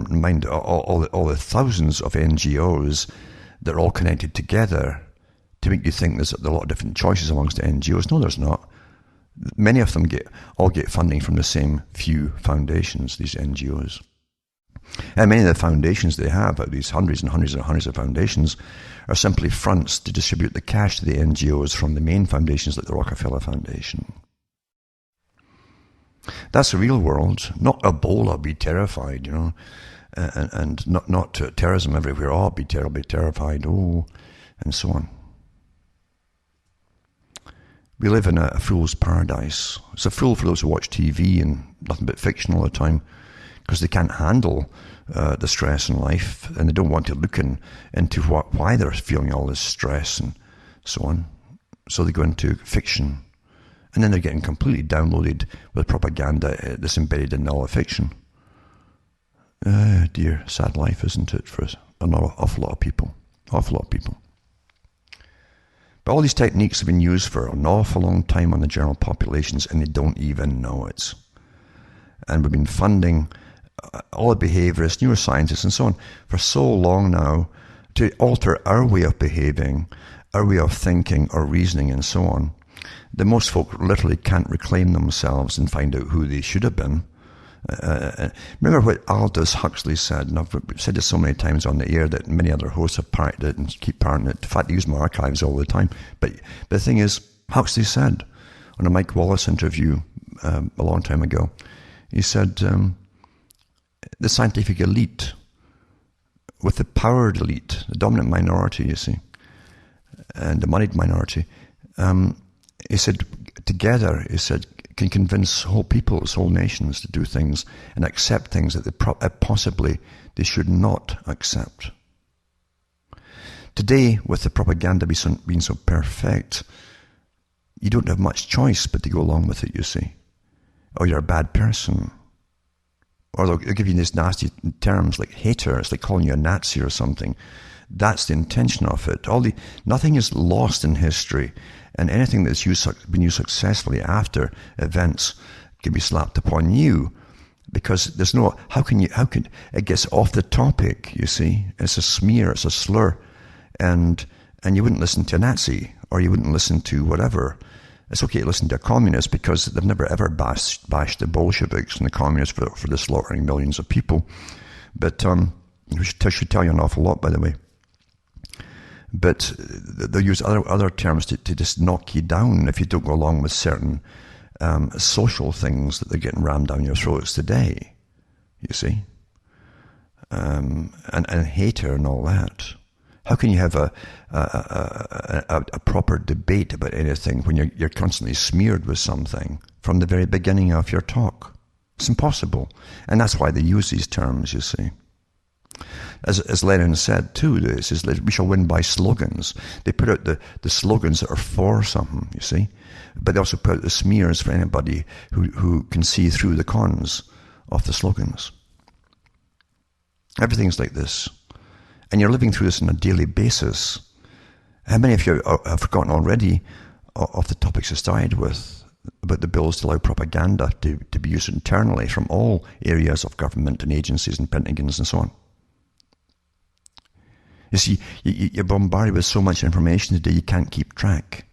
mind all the thousands of NGOs that are all connected together to make you think there's a lot of different choices amongst the NGOs. No, there's not. Many of them all get funding from the same few foundations, these NGOs. And many of the foundations they have, these hundreds and hundreds and hundreds of foundations, are simply fronts to distribute the cash to the NGOs from the main foundations like the Rockefeller Foundation. That's the real world. Not Ebola, be terrified, and not terrorism everywhere. Oh, be terribly terrified, and so on. We live in a fool's paradise. It's a fool for those who watch TV and nothing but fiction all the time, because they can't handle the stress in life, and they don't want to look into why they're feeling all this stress and so on. So they go into fiction, and then they're getting completely downloaded with propaganda that's embedded in all the fiction. Dear, sad life, isn't it, for an awful lot of people. Awful lot of people. But all these techniques have been used for an awful long time on the general populations, and they don't even know it. And we've been funding all the behaviorists, neuroscientists, and so on for so long now to alter our way of behaving, our way of thinking or reasoning, and so on. That most folk literally can't reclaim themselves and find out who they should have been. Remember what Aldous Huxley said, and I've said this so many times on the air that many other hosts have parroted it and keep parroting it. In fact, I use my archives all the time. But the thing is, Huxley said on a Mike Wallace interview a long time ago, he said, the scientific elite, with the powered elite, the dominant minority, you see, and the moneyed minority, he said, together, he said, can convince whole peoples, whole nations to do things and accept things that possibly they should not accept. Today, with the propaganda being so perfect, you don't have much choice but to go along with it, you see. Or you're a bad person. Or they'll give you these nasty terms like hater. It's like calling you a Nazi or something. That's the intention of it. Nothing is lost in history, and anything that's been used successfully after events can be slapped upon you, because there's no. How can it gets off the topic? You see, it's a smear, it's a slur, and you wouldn't listen to a Nazi, or you wouldn't listen to whatever. It's okay to listen to a communist because they've never ever bashed the Bolsheviks and the communists for the slaughtering millions of people. But I should tell you an awful lot, by the way. But they'll use other terms to just knock you down if you don't go along with certain social things that they're getting rammed down your throats today, you see. And hater and all that. How can you have a proper debate about anything when you're constantly smeared with something from the very beginning of your talk? It's impossible. And that's why they use these terms, you see. As Lenin said too, this is we shall win by slogans. They put out the slogans that are for something, you see, but they also put out the smears for anybody who can see through the cons of the slogans. Everything's like this, and you're living through this on a daily basis. How many of you have forgotten already of the topics I started with about the bills to allow propaganda to be used internally from all areas of government and agencies and pentagons and so on? You see, you're bombarded with so much information today you can't keep track.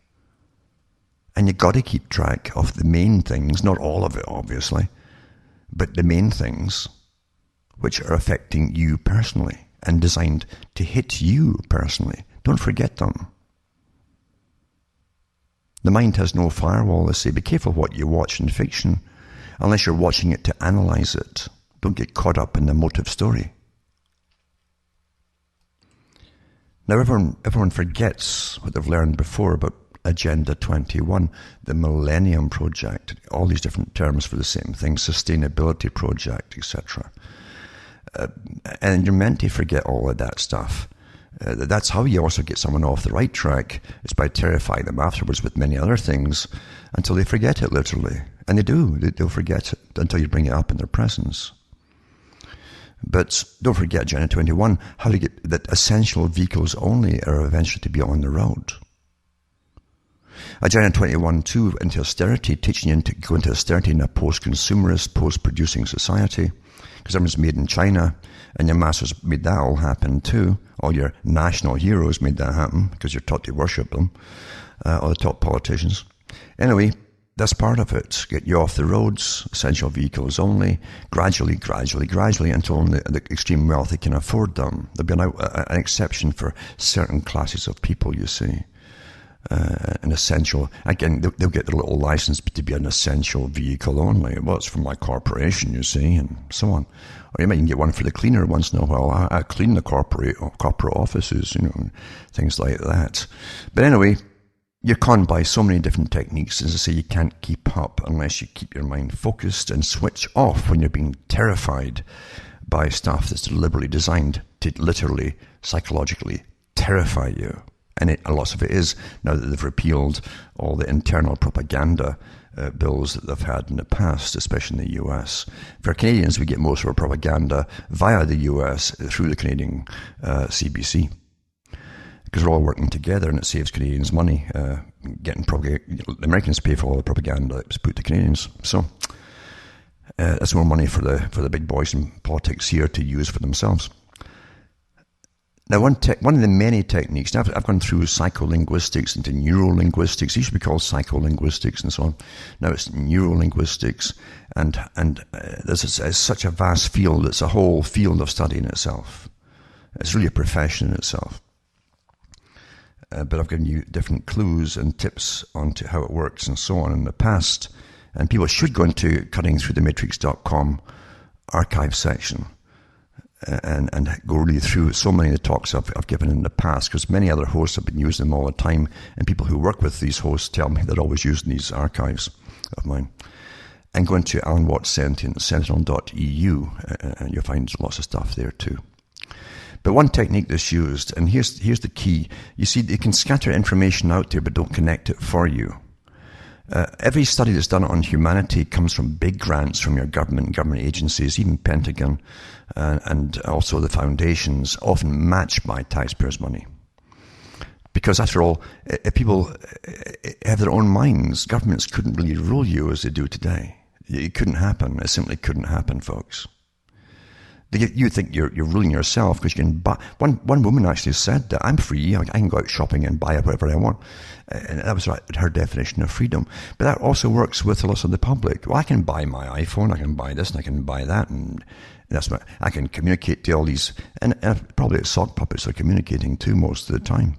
And you've got to keep track of the main things, not all of it obviously, but the main things which are affecting you personally and designed to hit you personally. Don't forget them. The mind has no firewall, they say. Be careful what you watch in fiction, unless you're watching it to analyze it. Don't get caught up in the motive story. Now, everyone forgets what they've learned before about Agenda 21, the Millennium Project, all these different terms for the same thing, Sustainability Project, etc. And you're meant to forget all of that stuff. That's how you also get someone off the right track, is by terrifying them afterwards with many other things until they forget it, literally. And they do. They'll forget it until you bring it up in their presence. But don't forget Agenda 21, how to get that essential vehicles only are eventually to be on the road. Agenda 21 too, into austerity, teaching you to go into austerity in a post-consumerist, post-producing society. Because everyone's made in China, and your masters made that all happen too. All your national heroes made that happen because you're taught to worship them, or the top politicians. Anyway, that's part of it. Get you off the roads, essential vehicles only, gradually, until only the extreme wealthy can afford them. There'll be an exception for certain classes of people, you see. An essential, again, they'll get their little license to be an essential vehicle only. Well, it's from my corporation, you see, and so on. Or you might even get one for the cleaner once in a while. I clean the corporate offices, things like that. But anyway, you're conned by so many different techniques. As I say, you can't keep up unless you keep your mind focused and switch off when you're being terrified by stuff that's deliberately designed to literally, psychologically terrify you. And lots of it is, now that they've repealed all the internal propaganda bills that they've had in the past, especially in the US. For Canadians, we get most of our propaganda via the US through the Canadian CBC. Because we're all working together and it saves Canadians money. The Americans pay for all the propaganda that was put to Canadians. So that's more money for the big boys in politics here to use for themselves. Now, one of the many techniques, now I've gone through psycholinguistics into neurolinguistics. It used to be called psycholinguistics and so on. Now it's neurolinguistics, and there's such a vast field. It's a whole field of study in itself. It's really a profession in itself. But I've given you different clues and tips onto how it works and so on in the past. And people should go into cuttingthroughthematrix.com archive section and go really through so many of the talks I've given in the past, because many other hosts have been using them all the time, and people who work with these hosts tell me they're always using these archives of mine. And go into alanwattcuttingthrough.eu, and you'll find lots of stuff there too. But one technique that's used, and here's the key. You see, they can scatter information out there, but don't connect it for you. Every study that's done on humanity comes from big grants from your government agencies, even Pentagon, and also the foundations, often matched by taxpayers' money. Because after all, if people have their own minds, governments couldn't really rule you as they do today. It couldn't happen. It simply couldn't happen, folks. You think you're ruling yourself because you can buy. One woman actually said that I'm free. I can go out shopping and buy whatever I want, and that was her definition of freedom. But that also works with lots of the public. Well, I can buy my iPhone. I can buy this and I can buy that, and that's what I can communicate to all these. And probably sock puppets are communicating too most of the time,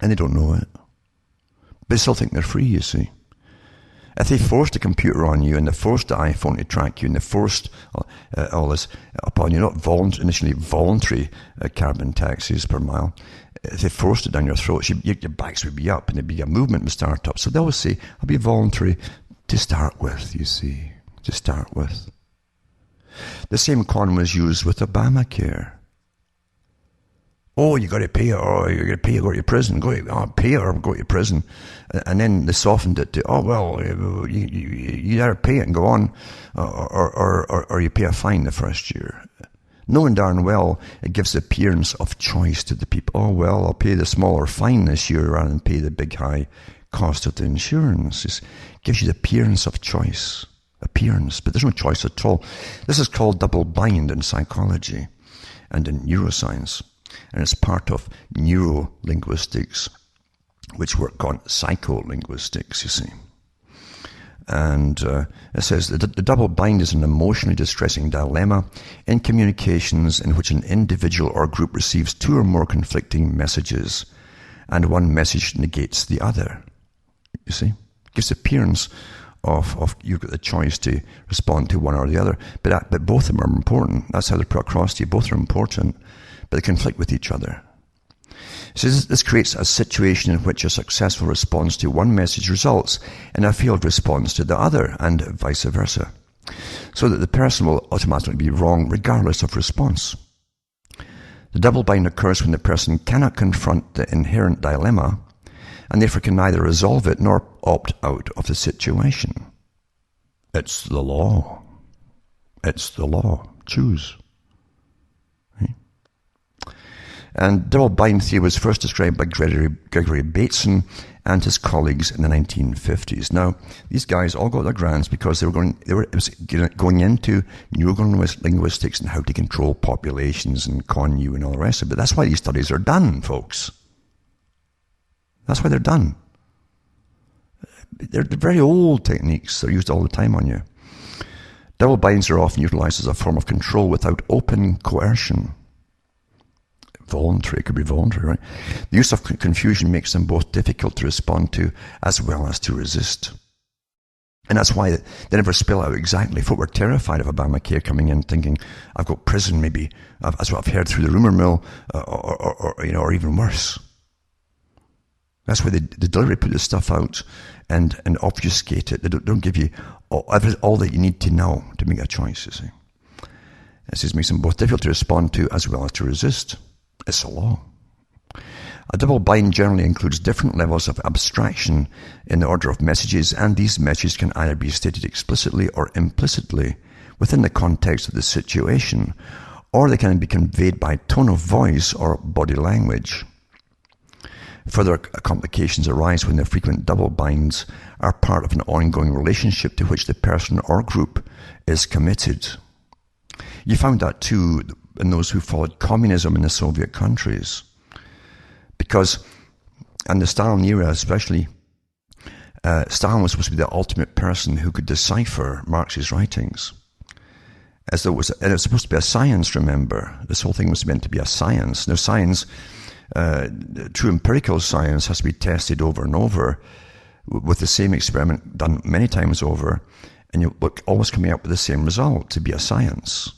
and they don't know it. But they still think they're free. You see. If they forced a computer on you and they forced the iPhone to track you and they forced all this upon you, not initially voluntary carbon taxes per mile, if they forced it down your throats, your backs would be up and there'd be a movement would start up. So they always say, I'll be voluntary to start with, you see, to start with. The same con was used with Obamacare. Oh, you got to pay it, or you're going to pay it, go to prison. Pay it or go to prison. And then they softened it to, oh, well, you either pay it and go on, or you pay a fine the first year. Knowing darn well it gives the appearance of choice to the people. Oh, well, I'll pay the smaller fine this year rather than pay the big high cost of the insurance. It gives you the appearance of choice. Appearance, but there's no choice at all. This is called double bind in psychology and in neuroscience. And it's part of neurolinguistics, which work on psycholinguistics, you see. And it says the double bind is an emotionally distressing dilemma in communications in which an individual or group receives two or more conflicting messages, and one message negates the other. You see? It gives the appearance of you've got the choice to respond to one or the other, but both of them are important. That's how they're put across to you. Both are important, but they conflict with each other. So this creates a situation in which a successful response to one message results in a failed response to the other, and vice versa, so that the person will automatically be wrong regardless of response. The double bind occurs when the person cannot confront the inherent dilemma, and therefore can neither resolve it nor opt out of the situation. It's the law. It's the law. Choose. And double bind theory was first described by Gregory Bateson and his colleagues in the 1950s. Now, these guys all got their grants because it was going into neurolinguistics and how to control populations and con you and all the rest of it. But that's why these studies are done, folks. That's why they're done. They're very old techniques. They're used all the time on you. Double binds are often utilized as a form of control without open coercion. Voluntary, it could be voluntary, right? The use of confusion makes them both difficult to respond to as well as to resist. And that's why they never spell out exactly. Folk were terrified of Obamacare coming in thinking, I've got prison maybe. That's what I've heard through the rumor mill, or even worse. That's why they deliberately put this stuff out and obfuscate it. They don't give you all that you need to know to make a choice, you see. It says makes them both difficult to respond to as well as to resist. It's a law. A double bind generally includes different levels of abstraction in the order of messages, and these messages can either be stated explicitly or implicitly within the context of the situation, or they can be conveyed by tone of voice or body language. Further complications arise when the frequent double binds are part of an ongoing relationship to which the person or group is committed. You found that too in those who followed communism in the Soviet countries. Because, in the Stalin era especially, Stalin was supposed to be the ultimate person who could decipher Marx's writings. As though and it's supposed to be a science, remember. This whole thing was meant to be a science. Now science, true empirical science, has to be tested over and over with the same experiment done many times over, and you'll always coming up with the same result to be a science.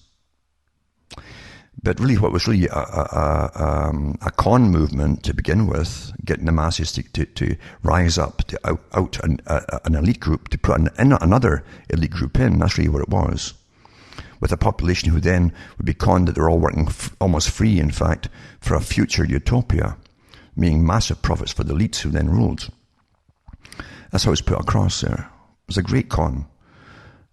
But really what was really a con movement to begin with, getting the masses to rise up, to out an elite group, to put another elite group in, that's really what it was. With a population who then would be conned that they're all working almost free, in fact, for a future utopia, meaning massive profits for the elites who then ruled. That's how it's put across there. It was a great con.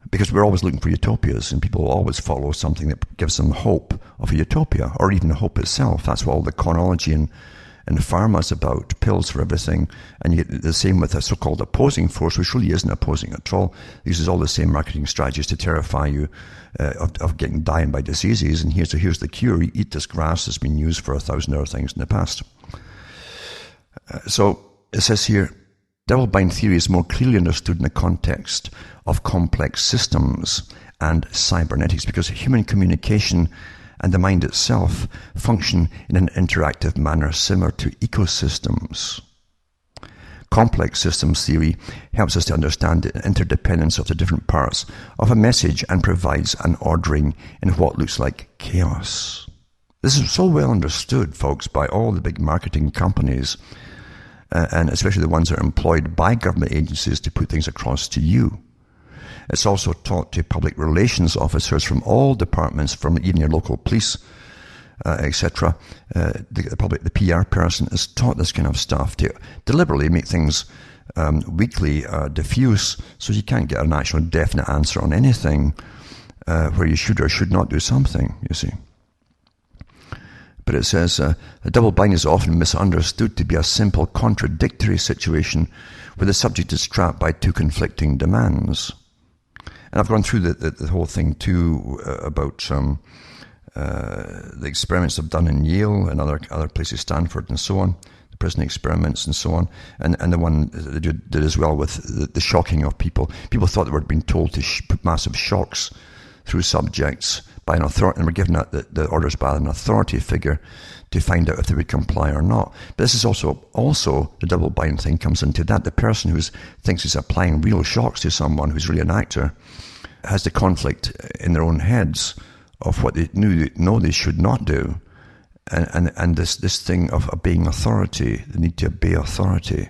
Because we're always looking for utopias, and people will always follow something that gives them hope of a utopia, or even hope itself. That's what all the chronology and pharma is about, pills for everything. And you get the same with a so-called opposing force, which really isn't opposing at all. It uses all the same marketing strategies to terrify you of dying by diseases. And here's the cure: eat this grass that's been used for 1,000 other things in the past. So it says here, double bind theory is more clearly understood in the context of complex systems and cybernetics, because human communication and the mind itself function in an interactive manner similar to ecosystems. Complex systems theory helps us to understand the interdependence of the different parts of a message and provides an ordering in what looks like chaos. This is so well understood, folks, by all the big marketing companies, and especially the ones that are employed by government agencies to put things across to you. It's also taught to public relations officers from all departments, from even your local police, etc. The PR person is taught this kind of stuff to deliberately make things weakly diffuse, so you can't get an actual definite answer on anything where you should or should not do something, you see. But it says, a double bind is often misunderstood to be a simple contradictory situation where the subject is trapped by two conflicting demands. And I've gone through the whole thing too about the experiments I've done in Yale and other places, Stanford and so on, the prison experiments and so on, and the one they did as well with the shocking of people. People thought they were being told to put massive shocks through subjects by an authority, and were given the orders by an authority figure to find out if they would comply or not. But this is also the double bind thing comes into that. The person who thinks he's applying real shocks to someone who's really an actor has the conflict in their own heads of what they know they should not do, and this thing of obeying authority. They need to obey authority,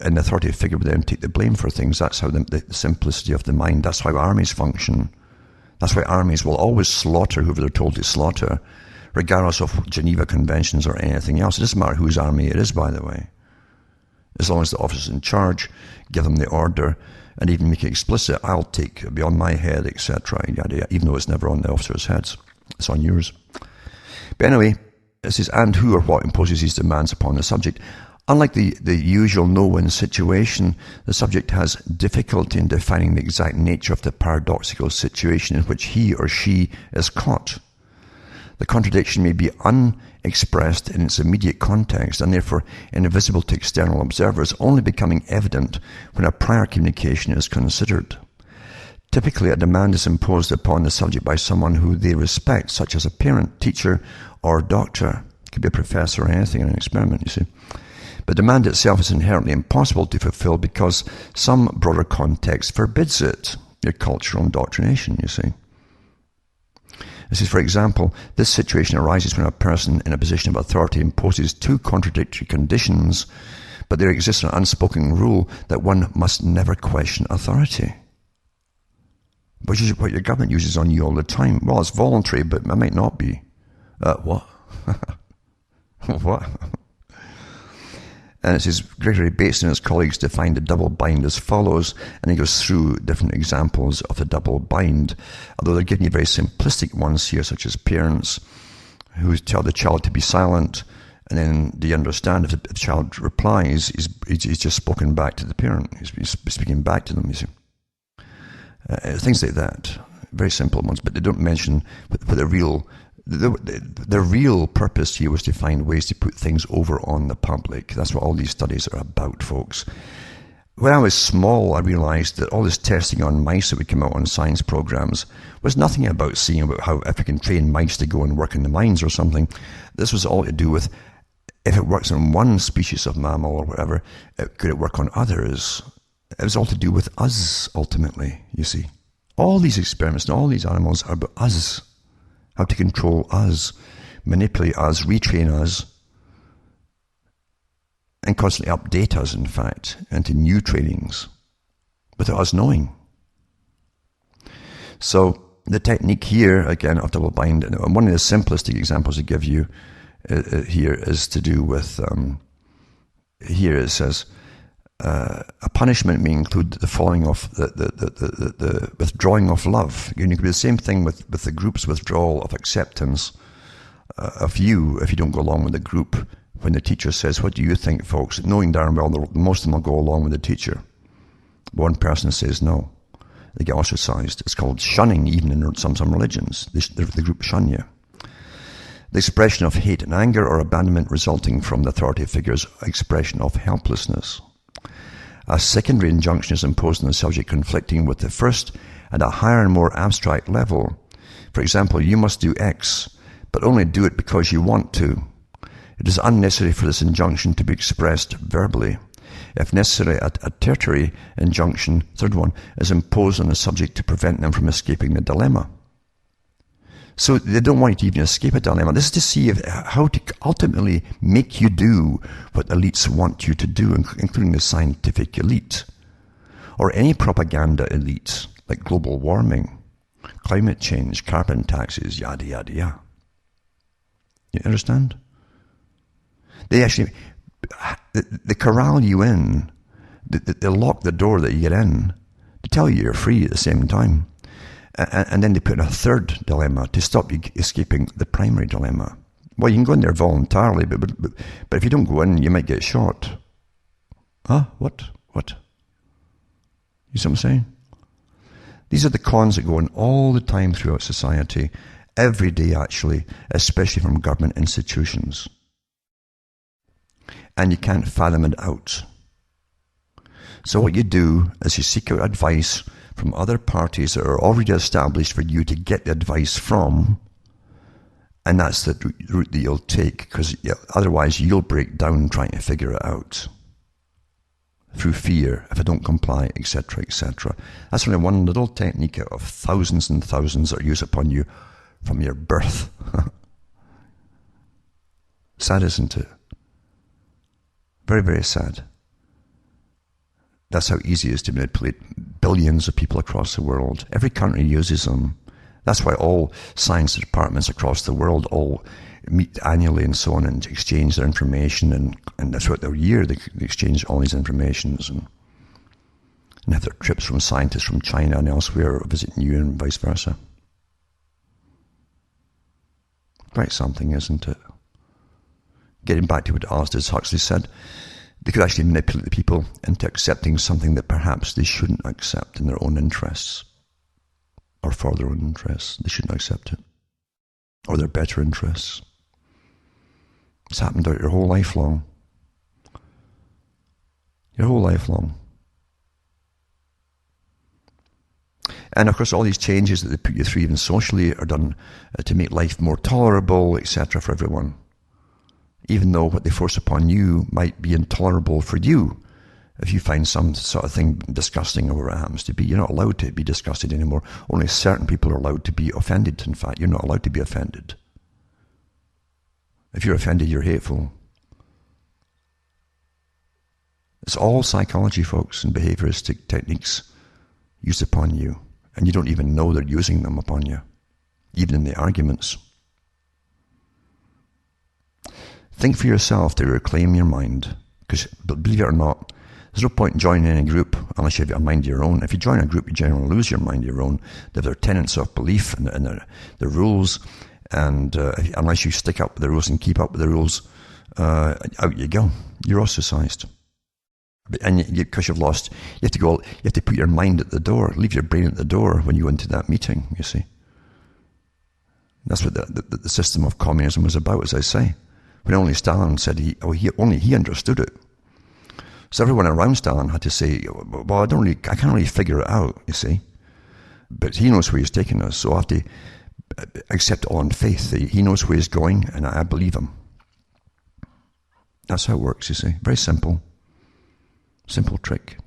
and the authority figure would then take the blame for things. That's how the simplicity of the mind. That's how armies function. That's why armies will always slaughter whoever they're told to slaughter, regardless of Geneva Conventions or anything else. It doesn't matter whose army it is, by the way. As long as the officers in charge give them the order and even make it explicit, I'll take beyond my head, etc., even though it's never on the officers' heads. It's on yours. But anyway, It says, and who or what imposes these demands upon the subject. Unlike the usual no-win situation, the subject has difficulty in defining the exact nature of the paradoxical situation in which he or she is caught. The contradiction may be unexpressed in its immediate context and therefore invisible to external observers, only becoming evident when a prior communication is considered. Typically, a demand is imposed upon the subject by someone who they respect, such as a parent, teacher, or doctor. It could be a professor or anything in an experiment, you see. But demand itself is inherently impossible to fulfill because some broader context forbids it. Your cultural indoctrination, you see. This is, for example, this situation arises when a person in a position of authority imposes two contradictory conditions, but there exists an unspoken rule that one must never question authority. Which is what your government uses on you all the time. Well, it's voluntary, but it might not be. What? What? And it says, Gregory Bateson and his colleagues defined the double bind as follows, and he goes through different examples of the double bind, although they're giving you very simplistic ones here, such as parents who tell the child to be silent, and then do you understand if the child replies, he's just spoken back to the parent. He's speaking back to them, you see. Things like that. Very simple ones, but they don't mention what the real purpose here was to find ways to put things over on the public. That's what all these studies are about, folks. When I was small, I realized that all this testing on mice that would come out on science programs was nothing about seeing about how if we can train mice to go and work in the mines or something. This was all to do with if it works on one species of mammal or whatever, could it work on others? It was all to do with us, ultimately, you see. All these experiments and all these animals are about us. How to control us, manipulate us, retrain us, and constantly update us, in fact, into new trainings, without us knowing. So the technique here, again, of double bind, and one of the simplistic examples I give you here is to do with, here it says, a punishment may include the falling off, the withdrawing of love. You know, it could be the same thing with the group's withdrawal of acceptance of you if you don't go along with the group. When the teacher says, what do you think, folks? Knowing darn well most of them will go along with the teacher. One person says no. They get ostracized. It's called shunning, even in some religions. The group shun you. The expression of hate and anger or abandonment resulting from the authority figure's expression of helplessness. A secondary injunction is imposed on the subject conflicting with the first at a higher and more abstract level. For example, you must do X, but only do it because you want to. It is unnecessary for this injunction to be expressed verbally. If necessary, a tertiary injunction, third one, is imposed on the subject to prevent them from escaping the dilemma. So they don't want you to even escape a dilemma. This is to see how to ultimately make you do what elites want you to do, including the scientific elite, or any propaganda elite, like global warming, climate change, carbon taxes, yada, yada, yada. You understand? They actually, they corral you in, they lock the door that you get in, to tell you you're free at the same time. And then they put in a third dilemma to stop you escaping the primary dilemma. Well, you can go in there voluntarily, but if you don't go in, you might get shot. Huh? What? You see what I'm saying? These are the cons that go on all the time throughout society, every day actually, especially from government institutions. And you can't fathom it out. So what you do is you seek out advice from other parties that are already established for you to get the advice from, and that's the route that you'll take, because otherwise you'll break down trying to figure it out through fear if I don't comply, etc., etc. That's only one little technique out of thousands and thousands that are used upon you from your birth. Sad, isn't it? Very, very sad. That's how easy it is to manipulate billions of people across the world. Every country uses them. That's why all science departments across the world all meet annually and so on and exchange their information, and that's what their year they exchange all these informations and have their trips from scientists from China and elsewhere visiting you and vice versa. Quite something, isn't it? getting back to what Aldous Huxley said, they could actually manipulate the people into accepting something that perhaps they shouldn't accept in their own interests, or for their own interests. They shouldn't accept it, or their better interests. It's happened out your whole life long. Your whole life long. And of course, all these changes that they put you through, even socially, are done to make life more tolerable, etc., for everyone. Even though what they force upon you might be intolerable for you. If you find some sort of thing disgusting or whatever it happens to be, you're not allowed to be disgusted anymore. Only certain people are allowed to be offended. In fact, you're not allowed to be offended. If you're offended, you're hateful. It's all psychology, folks, and behavioristic techniques used upon you. And you don't even know they're using them upon you, even in the arguments. Think for yourself to reclaim your mind. Because, believe it or not, there's no point in joining any group unless you have a mind of your own. If you join a group, you generally lose your mind of your own. They have their tenets of belief and their rules. And unless you stick up with the rules and keep up with the rules, out you go. You're ostracized. And because you've lost, you have to put your mind at the door, leave your brain at the door when you go into that meeting, you see. That's what the system of communism was about, as I say. When only Stalin said he understood it. So everyone around Stalin had to say, well, I can't really figure it out, you see. But he knows where he's taking us, so I have to accept it all in faith. He knows where he's going, and I believe him. That's how it works, you see. Very simple. Simple trick.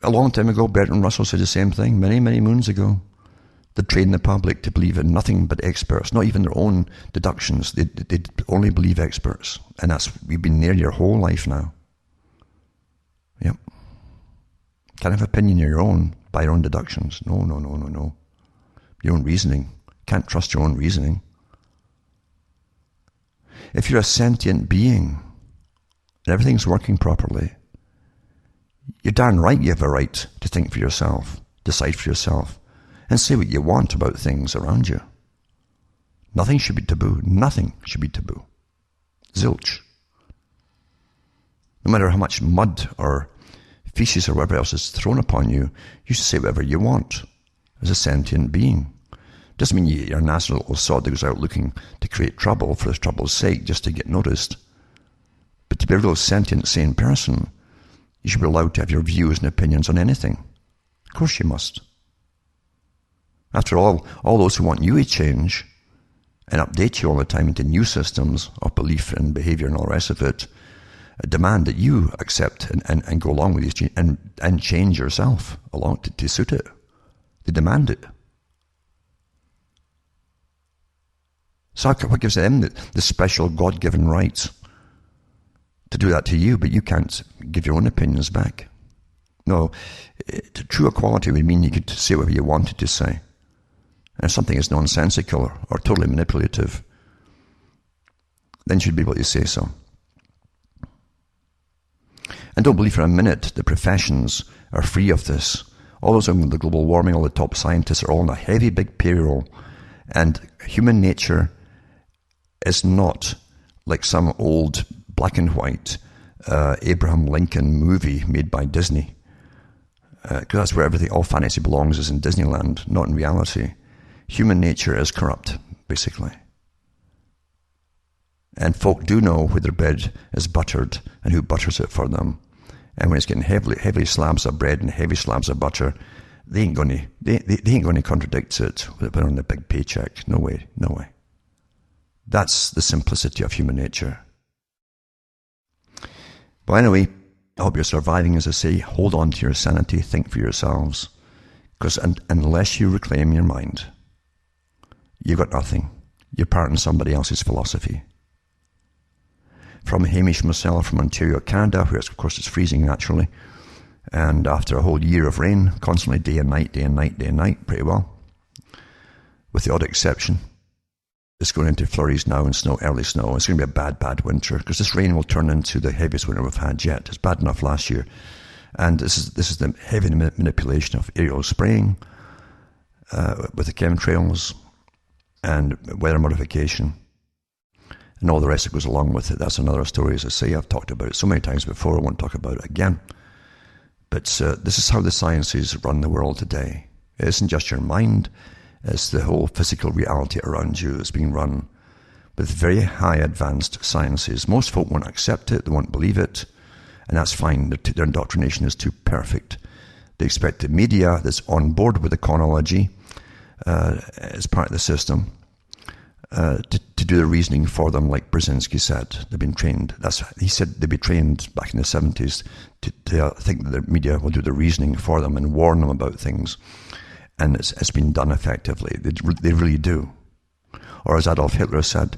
A long time ago, Bertrand Russell said the same thing, many, many moons ago. They trained the public to believe in nothing but experts, not even their own deductions. They only believe experts. And we've been there your whole life now. Yep. Can't have opinion of your own by your own deductions. No. Your own reasoning. Can't trust your own reasoning. If you're a sentient being and everything's working properly, you're darn right you have a right to think for yourself, decide for yourself, and say what you want about things around you. Nothing should be taboo. Nothing should be taboo. Zilch. No matter how much mud or feces or whatever else is thrown upon you, you should say whatever you want as a sentient being. Doesn't mean you're a nasty little sod that goes out looking to create trouble for trouble's sake, just to get noticed. But to be a real sentient, sane person, you should be allowed to have your views and opinions on anything. Of course you must. After all those who want you to change and update you all the time into new systems of belief and behavior and all the rest of it, demand that you accept and go along with these and change yourself along to suit it. They demand it. So what gives them the special God-given right to do that to you, but you can't give your own opinions back? No, true equality would mean you could say whatever you wanted to say. And if something is nonsensical or totally manipulative, then you should be able to say so. And don't believe for a minute the professions are free of this. All those with the global warming, all the top scientists are all on a heavy, big payroll. And human nature is not like some old black and white Abraham Lincoln movie made by Disney. Because that's where all fantasy belongs, is in Disneyland, not in reality. Human nature is corrupt, basically. And folk do know where their bread is buttered and who butters it for them. And when it's getting heavy slabs of bread and heavy slabs of butter, they ain't going to contradict it with it on the big paycheck. No way. That's the simplicity of human nature. But anyway, I hope you're surviving, as I say. Hold on to your sanity. Think for yourselves. Because unless you reclaim your mind, you've got nothing. You're part in somebody else's philosophy. From Hamish myself from Ontario, Canada, where of course it's freezing naturally. And after a whole year of rain, constantly day and night, pretty well. With the odd exception. It's going into flurries now and snow, early snow. It's going to be a bad, bad winter because this rain will turn into the heaviest winter we've had yet. It's bad enough last year. And this is the heavy manipulation of aerial spraying with the chemtrails. and weather modification, and all the rest that goes along with it. That's another story, as I say. I've talked about it so many times before, I won't talk about it again. But this is how the sciences run the world today. It isn't just your mind, it's the whole physical reality around you is being run with very high advanced sciences. Most folk won't accept it, they won't believe it, and that's fine. Their indoctrination is too perfect. They expect the media that's on board with the chronology as part of the system to do the reasoning for them, like Brzezinski said. They've been trained. He said they'd be trained back in the 70s to think that the media will do the reasoning for them and warn them about things. And it's been done effectively. They really do. Or as Adolf Hitler said,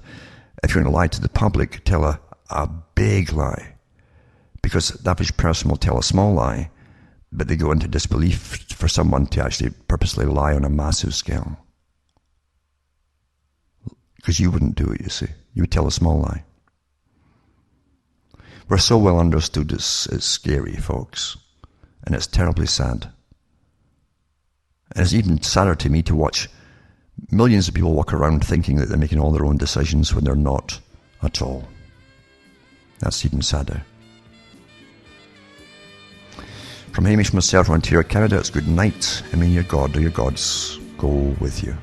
if you're going to lie to the public, tell a big lie. Because the average person will tell a small lie, but they go into disbelief for someone to actually purposely lie on a massive scale. Because you wouldn't do it, you see. You would tell a small lie. We're so well understood, it's scary, folks. And it's terribly sad. And it's even sadder to me to watch millions of people walk around thinking that they're making all their own decisions when they're not at all. That's even sadder. From Hamish, myself, Ontario, Canada, it's good night. And may your God or your gods go with you.